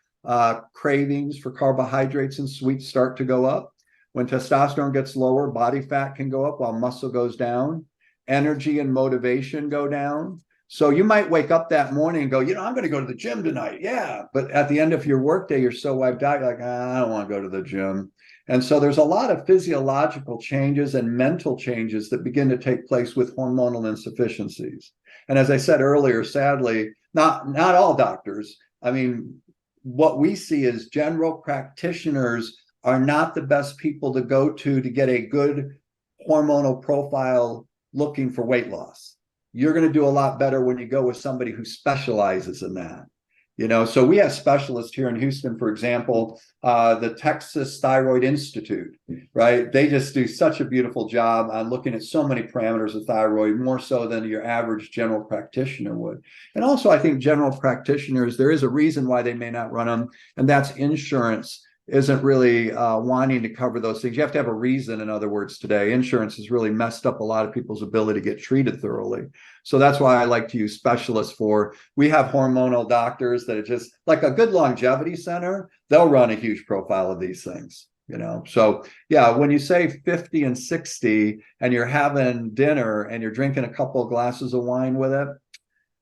cravings for carbohydrates and sweets start to go up. When testosterone gets lower, body fat can go up while muscle goes down. Energy and motivation go down. So you might wake up that morning and go, I'm going to go to the gym tonight. Yeah. But at the end of your workday, you're so wiped out, you're like, I don't want to go to the gym. And so there's a lot of physiological changes and mental changes that begin to take place with hormonal insufficiencies. And as I said earlier, sadly, not all doctors, I mean, what we see is general practitioners are not the best people to go to get a good hormonal profile looking for weight loss. You're going to do a lot better when you go with somebody who specializes in that. So we have specialists here in Houston, for example, the Texas Thyroid Institute, right? They just do such a beautiful job on looking at so many parameters of thyroid, more so than your average general practitioner would. And also, I think general practitioners, there is a reason why they may not run them, and that's insurance isn't really wanting to cover those things. You have to have a reason, in other words, today. Insurance has really messed up a lot of people's ability to get treated thoroughly. So that's why I like to use specialists we have hormonal doctors that are just like a good longevity center. They'll run a huge profile of these things, So yeah, when you say 50 and 60 and you're having dinner and you're drinking a couple of glasses of wine with it,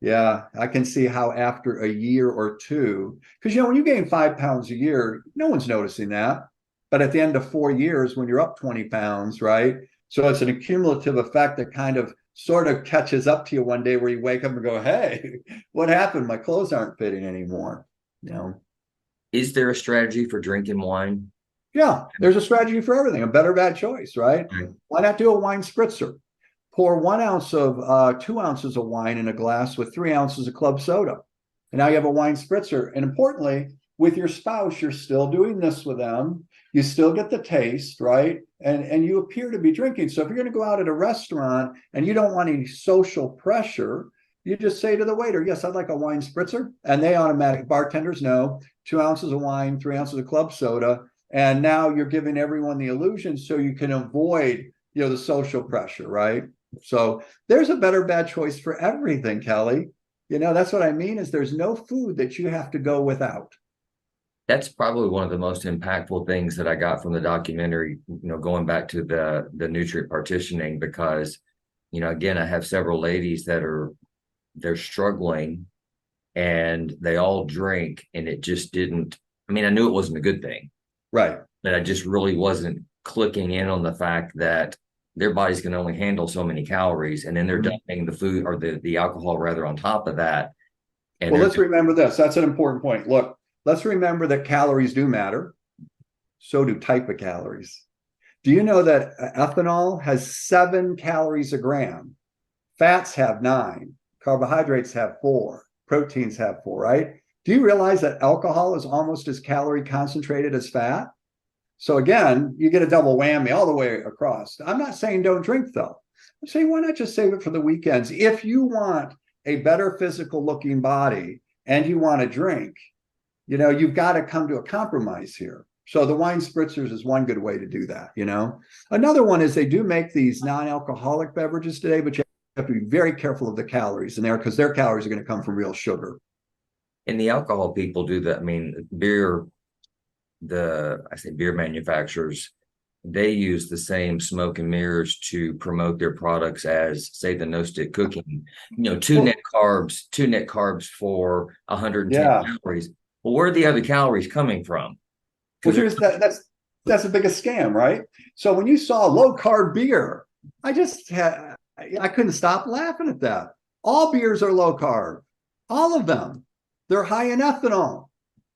yeah, I can see how after a year or two, because when you gain 5 pounds a year, no one's noticing that. But at the end of 4 years, when you're up 20 pounds, right? So it's an accumulative effect that kind of sort of catches up to you one day where you wake up and go, hey, what happened? My clothes aren't fitting anymore. Is there a strategy for drinking wine? Yeah, there's a strategy for everything, a better bad choice, right? Right. Why not do a wine spritzer? Pour 1 ounce of 2 ounces of wine in a glass with 3 ounces of club soda. And now you have a wine spritzer. And importantly, with your spouse, you're still doing this with them. You still get the taste, right? And you appear to be drinking. So if you're going to go out at a restaurant and you don't want any social pressure, you just say to the waiter, yes, I'd like a wine spritzer. And they bartenders know 2 ounces of wine, 3 ounces of club soda. And now you're giving everyone the illusion so you can avoid, the social pressure, right? So there's a better bad choice for everything, Kelly. That's what I mean is there's no food that you have to go without. That's probably one of the most impactful things that I got from the documentary, going back to the nutrient partitioning, because, again, I have several ladies they're struggling and they all drink, and it just didn't, I knew it wasn't a good thing. Right. But I just really wasn't clicking in on the fact that their bodies can only handle so many calories, and then they're dumping the food or the alcohol rather on top of that. And well, let's remember this. That's an important point. Look, let's remember that calories do matter. So do type of calories. Do you know that ethanol has 7 calories a gram? Fats have 9. Carbohydrates have 4. Proteins have 4, right? Do you realize that alcohol is almost as calorie concentrated as fat? So again, you get a double whammy all the way across. I'm not saying don't drink, though. I'm saying why not just save it for the weekends? If you want a better physical looking body and you want to drink, you've got to come to a compromise here. So the wine spritzers is one good way to do that, Another one is they do make these non-alcoholic beverages today, but you have to be very careful of the calories in there because their calories are going to come from real sugar. And the alcohol people do that. Beer manufacturers, they use the same smoke and mirrors to promote their products as, say, the no stick cooking, two net carbs for 110 calories. Well, where are the other calories coming from? That's the biggest scam, right? So when you saw low carb beer, I couldn't stop laughing at that. All beers are low carb, all of them. They're high in ethanol.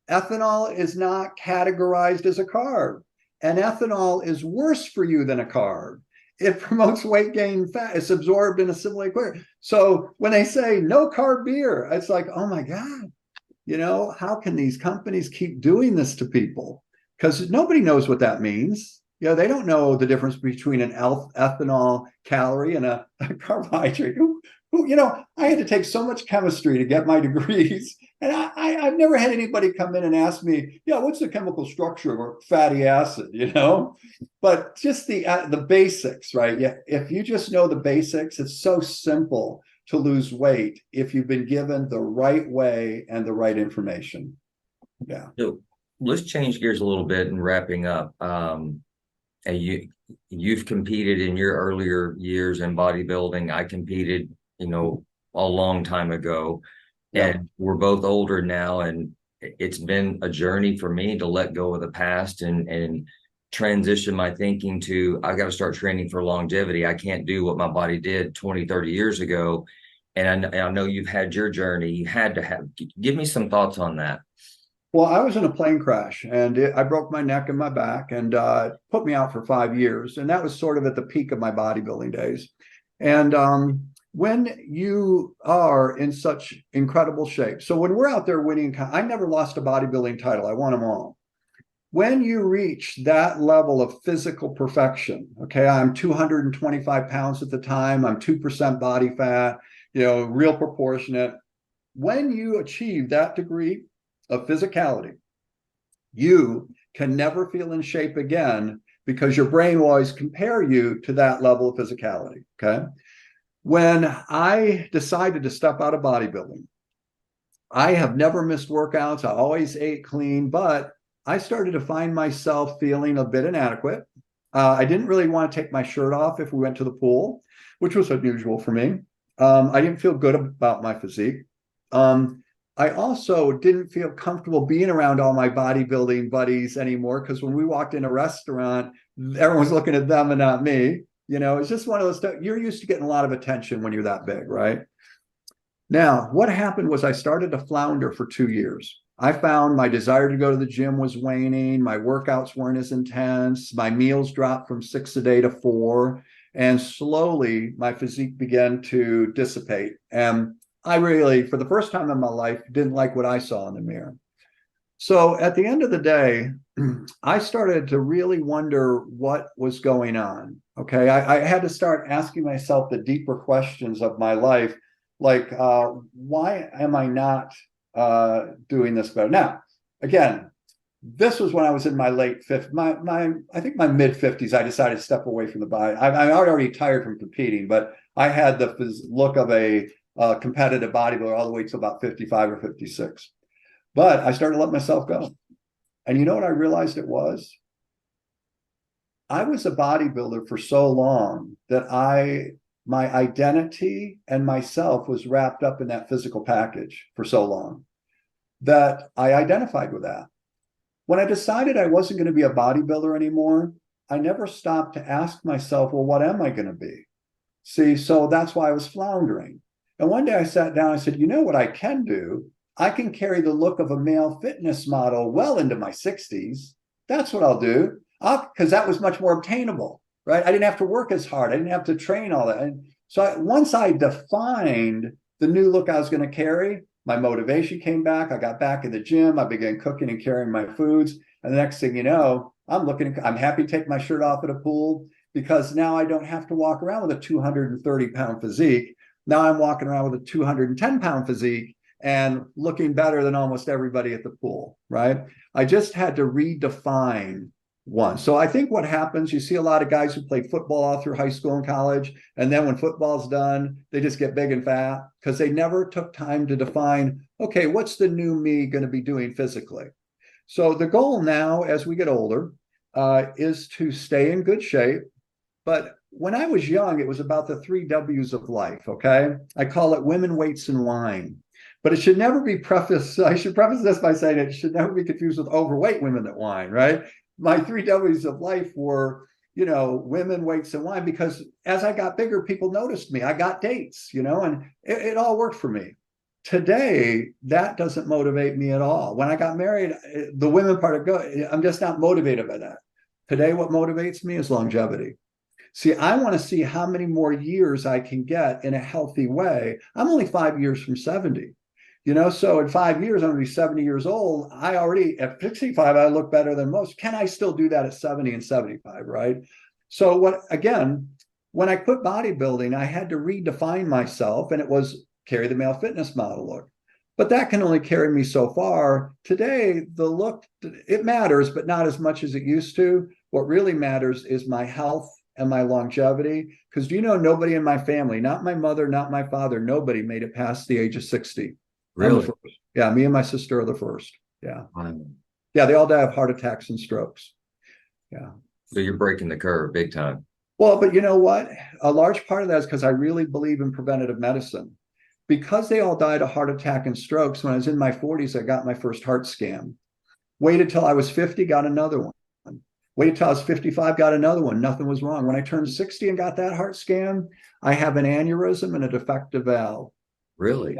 Ethanol is not categorized as a carb, and ethanol is worse for you than a carb. It promotes weight gain fat. It's absorbed and assimilated quicker. So when they say no carb beer, it's like, oh my God, how can these companies keep doing this to people? Because nobody knows what that means. They don't know the difference between an ethanol calorie and a carbohydrate. I had to take so much chemistry to get my degrees. And I've never had anybody come in and ask me, what's the chemical structure of a fatty acid, But just the basics, right? Yeah, if you just know the basics, it's so simple to lose weight if you've been given the right way and the right information. Yeah. So let's change gears a little bit and wrapping up. And you've competed in your earlier years in bodybuilding. I competed, a long time ago. And we're both older now, and it's been a journey for me to let go of the past and transition my thinking to, I got to start training for longevity. I can't do what my body did 20, 30 years ago. And I know you've had your journey. You had to have, give me some thoughts on that. Well, I was in a plane crash and I broke my neck and my back and put me out for 5 years. And that was sort of at the peak of my bodybuilding days. And when you are in such incredible shape, so when we're out there winning, I never lost a bodybuilding title. I won them all. When you reach that level of physical perfection, okay, I'm 225 pounds at the time, I'm 2% body fat, real proportionate. When you achieve that degree of physicality, you can never feel in shape again because your brain will always compare you to that level of physicality, okay? When I decided to step out of bodybuilding, I have never missed workouts. I always ate clean, but I started to find myself feeling a bit inadequate. I didn't really want to take my shirt off if we went to the pool, which was unusual for me. I didn't feel good about my physique. I also didn't feel comfortable being around all my bodybuilding buddies anymore because when we walked in a restaurant, everyone's looking at them and not me. It's just one of those stuff. You're used to getting a lot of attention when you're that big, right? Now, what happened was I started to flounder for 2 years. I found my desire to go to the gym was waning. My workouts weren't as intense. My meals dropped from 6 a day to 4. And slowly my physique began to dissipate. And I really, for the first time in my life, didn't like what I saw in the mirror. So at the end of the day, I started to really wonder what was going on. Okay, I had to start asking myself the deeper questions of my life, like why am I not doing this better? Now, again, this was when I was in my late 50s, I think my mid 50s. I decided to step away from the body. I'm already tired from competing, but I had the look of a competitive bodybuilder all the way to about 55 or 56. But I started to let myself go. And you know what I realized it was? I was a bodybuilder for so long that my identity and myself was wrapped up in that physical package for so long that I identified with that. When I decided I wasn't going to be a bodybuilder anymore, I never stopped to ask myself, well, what am I going to be? See, so that's why I was floundering. And one day I sat down, I said, you know what I can do? I can carry the look of a male fitness model well into my 60s. That's what I'll do. Because that was much more obtainable, right? I didn't have to work as hard. I didn't have to train all that. And so once I defined the new look I was going to carry, my motivation came back. I got back in the gym. I began cooking and carrying my foods. And the next thing you know, I'm happy to take my shirt off at a pool because now I don't have to walk around with a 230-pound physique. Now I'm walking around with a 210-pound physique and looking better than almost everybody at the pool, right? I just had to redefine one. So I think what happens, you see a lot of guys who play football all through high school and college, and then when football's done, they just get big and fat because they never took time to define, okay, what's the new me going to be doing physically? So the goal now, as we get older, is to stay in good shape. But when I was young, it was about the 3 W's of life, okay? I call it women, weights, and wine. But it should never be I should preface this by saying it should never be confused with overweight women that whine, right? My 3 W's of life were, women, weights, and wine, because as I got bigger, people noticed me. I got dates, and it all worked for me. Today, that doesn't motivate me at all. When I got married, the women part I'm just not motivated by that. Today, what motivates me is longevity. See, I want to see how many more years I can get in a healthy way. I'm only 5 years from 70. So in 5 years, I'm going to be 70 years old. I already, at 65, I look better than most. Can I still do that at 70 and 75, right? So when I quit bodybuilding, I had to redefine myself, and it was carry the male fitness model look. But that can only carry me so far. Today, the look, it matters, but not as much as it used to. What really matters is my health and my longevity. Because nobody in my family, not my mother, not my father, nobody made it past the age of 60. Really? Yeah, me and my sister are the first. Yeah. Wow. Yeah, they all die of heart attacks and strokes. Yeah. So you're breaking the curve big time. Well, but you know what? A large part of that is because I really believe in preventative medicine. Because they all died of heart attack and strokes, when I was in my 40s, I got my first heart scan. Waited till I was 50, got another one. Waited till I was 55, got another one. Nothing was wrong. When I turned 60 and got that heart scan, I have an aneurysm and a defective valve. Really?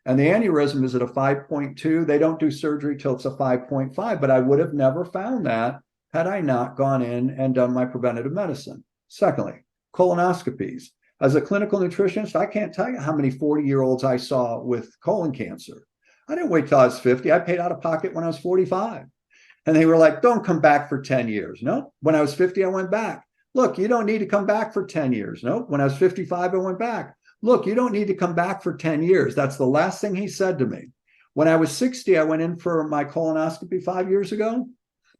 And the aneurysm is at a 5.2. They don't do surgery till it's a 5.5, but I would have never found that had I not gone in and done my preventative medicine. Secondly, colonoscopies. As a clinical nutritionist, I can't tell you how many 40-year-olds I saw with colon cancer. I didn't wait till I was 50. I paid out of pocket when I was 45. And they were like, don't come back for 10 years. No, when I was 50, I went back. Look, you don't need to come back for 10 years. No, when I was 55, I went back. Look, you don't need to come back for 10 years. That's the last thing he said to me. When I was 60, I went in for my colonoscopy 5 years ago.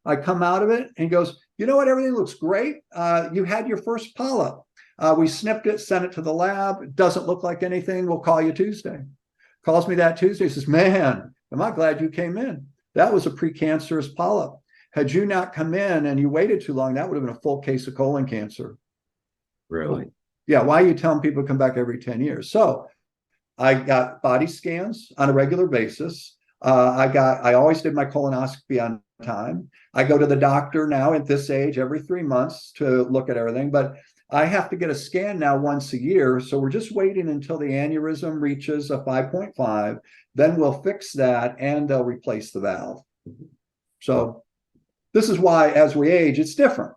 I come out of it and he goes, you know what? Everything looks great. You had your first polyp. We snipped it, sent it to the lab. It doesn't look like anything. We'll call you Tuesday. Calls me that Tuesday. Says, man, am I glad you came in. That was a precancerous polyp. Had you not come in and you waited too long, that would have been a full case of colon cancer. Really? Yeah. Why are you telling people to come back every 10 years? So I got body scans on a regular basis. I always did my colonoscopy on time. I go to the doctor now at this age every 3 months to look at everything, but I have to get a scan now once a year. So we're just waiting until the aneurysm reaches a 5.5. Then we'll fix that and they'll replace the valve. So this is why as we age, it's different,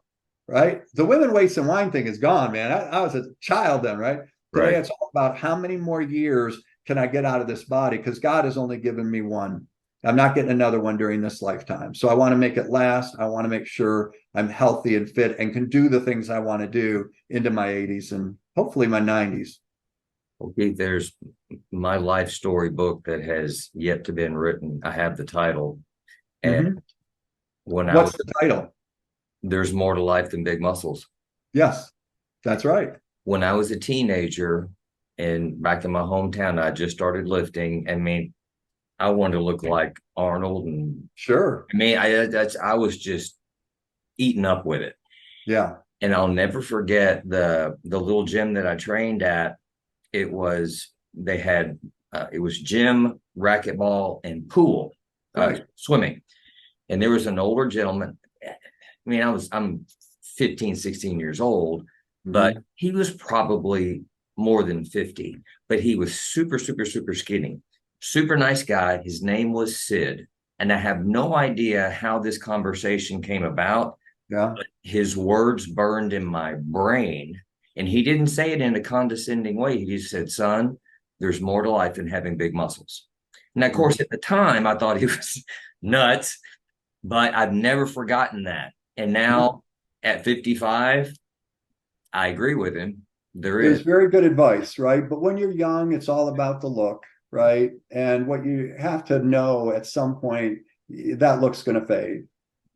right? The women, weights, and wine thing is gone, man. I was a child then, right? Today, it's all about how many more years can I get out of this body? Because God has only given me one. I'm not getting another one during this lifetime. So I want to make it last. I want to make sure I'm healthy and fit and can do the things I want to do into my 80s and hopefully my 90s. Okay, there's my life story book that has yet to been written. I have the title. And when What's the title? There's More to Life Than Big Muscles. Yes, that's right. When I was a teenager and back in my hometown, I just started lifting. I mean, I wanted to look like Arnold, and sure. I mean, I was just eaten up with it. Yeah. And I'll never forget the little gym that I trained at. It was gym, racquetball, and pool, swimming. And there was an older gentleman. I mean, I'm 15, 16 years old, but he was probably more than 50, but he was super, super, super skinny, super nice guy. His name was Sid. And I have no idea how this conversation came about. Yeah. But his words burned in my brain. And he didn't say it in a condescending way. He just said, son, there's more to life than having big muscles. And of course, at the time, I thought he was nuts, but I've never forgotten that. And now at 55, I agree with him. There's very good advice, right? But when you're young, it's all about the look, right? And what you have to know at some point, that look's going to fade.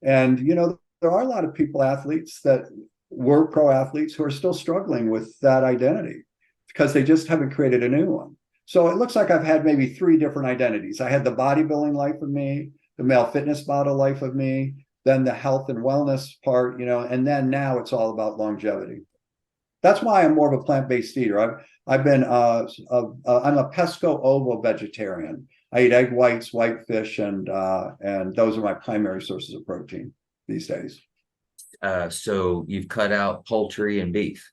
And, you know, there are a lot of athletes that were pro athletes who are still struggling with that identity because they just haven't created a new one. So it looks like I've had maybe 3 different identities. I had the bodybuilding life of me, the male fitness model life of me, then the health and wellness part, you know, and then now it's all about longevity. That's why I'm more of a plant-based eater. I'm a pesco ovo vegetarian. I eat egg whites, white fish, and those are my primary sources of protein these days. So you've cut out poultry and beef.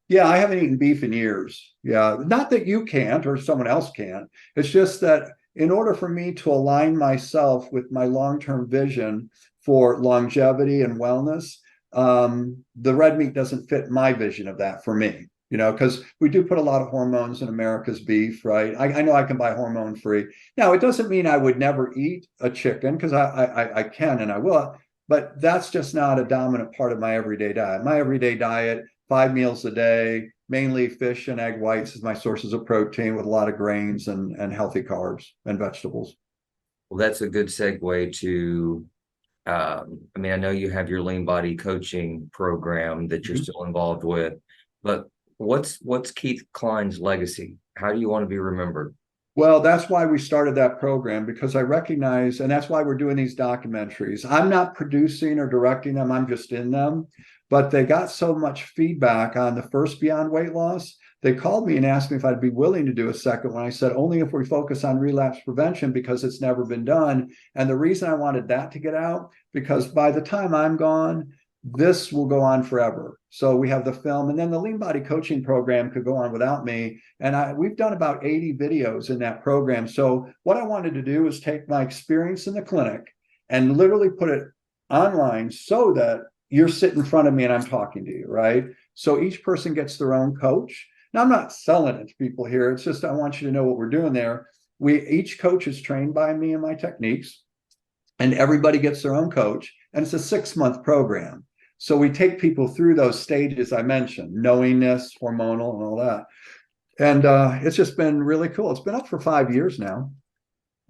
Yeah, I haven't eaten beef in years. Yeah, not that you can't or someone else can't. It's just that in order for me to align myself with my long-term vision for longevity and wellness, the red meat doesn't fit my vision of that for me, you know, because we do put a lot of hormones in America's beef, right? I know I can buy hormone free. Now, it doesn't mean I would never eat a chicken because I can and I will, but that's just not a dominant part of my everyday diet. My everyday diet, 5 meals a day, mainly fish and egg whites is my sources of protein with a lot of grains and healthy carbs and vegetables. Well, that's a good segue to I mean, I know you have your lean body coaching program that you're still involved with, but what's Keith Klein's legacy? How do you want to be remembered? Well, that's why we started that program, because I recognize, and that's why we're doing these documentaries. I'm not producing or directing them, I'm just in them, but they got so much feedback on the first Beyond Weight Loss. They called me and asked me if I'd be willing to do a second one. I said, only if we focus on relapse prevention because it's never been done. And the reason I wanted that to get out, because by the time I'm gone, this will go on forever. So we have the film, and then the lean body coaching program could go on without me. And we've done about 80 videos in that program. So what I wanted to do is take my experience in the clinic and literally put it online so that you're sitting in front of me and I'm talking to you, right? So each person gets their own coach. Now, I'm not selling it to people here. It's just I want you to know what we're doing there. Each coach is trained by me and my techniques, and everybody gets their own coach. And it's a 6-month program. So we take people through those stages I mentioned, knowingness, hormonal, and all that. And it's just been really cool. It's been up for 5 years now.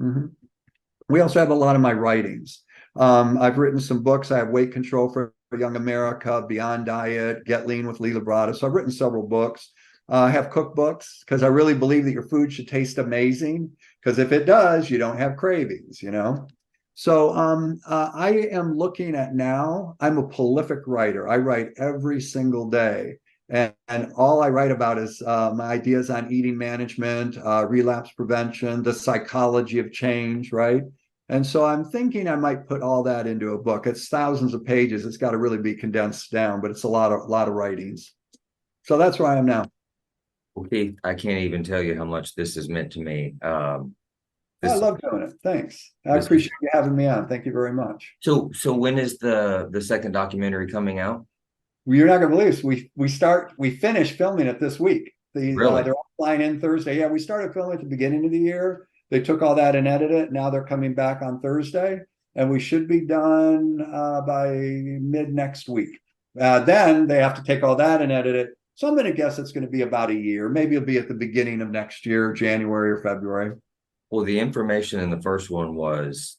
Mhm. We also have a lot of my writings. I've written some books. I have Weight Control for Young America, Beyond Diet, Get Lean with Lee Labrada. So I've written several books. I have cookbooks because I really believe that your food should taste amazing. Because if it does, you don't have cravings, you know? So I am looking at now, I'm a prolific writer. I write every single day. And all I write about is my ideas on eating management, relapse prevention, the psychology of change, right? And so I'm thinking I might put all that into a book. It's thousands of pages. It's got to really be condensed down, but it's a lot of writings. So that's where I am now. Well, Keith, I can't even tell you how much this has meant to me. I This love doing it. Thanks. I this appreciate you having me on. Thank you very much. so when is the second documentary coming out? Well, you're not going to believe this. We finish filming it this week. Really? They're all flying in Thursday. Yeah, we started filming at the beginning of the year. They took all that and edited it. Now they're coming back on Thursday, and we should be done by mid next week. Then they have to take all that and edit it. So I'm going to guess it's going to be about a year. Maybe it'll be at the beginning of next year, January or February. Well, the information in the first one was,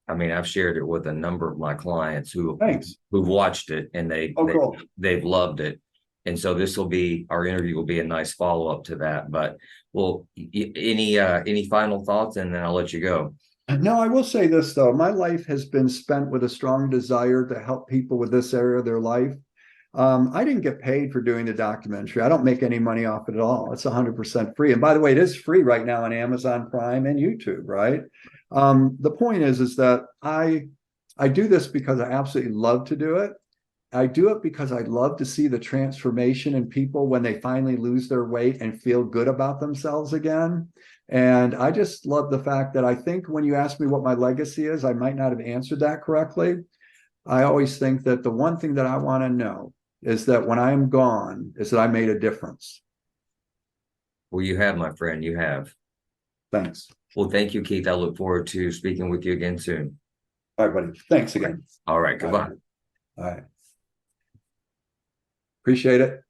I mean, I've shared it with a number of my clients who've watched it, and Cool. they've loved it. And so our interview will be a nice follow-up to that. But well, any final thoughts, and then I'll let you go. No, I will say this though. My life has been spent with a strong desire to help people with this area of their life. I didn't get paid for doing the documentary. I don't make any money off it at all. It's 100% free. And by the way, it is free right now on Amazon Prime and YouTube, right? The point is that I do this because I absolutely love to do it. I do it because I love to see the transformation in people when they finally lose their weight and feel good about themselves again. And I just love the fact that I think when you ask me what my legacy is, I might not have answered that correctly. I always think that the one thing that I want to know is that when I am gone, is that I made a difference. Well, you have, my friend, you have. Thanks. Well, thank you, Keith. I look forward to speaking with you again soon. All right, buddy. Thanks again. All right. Goodbye. All right. Appreciate it.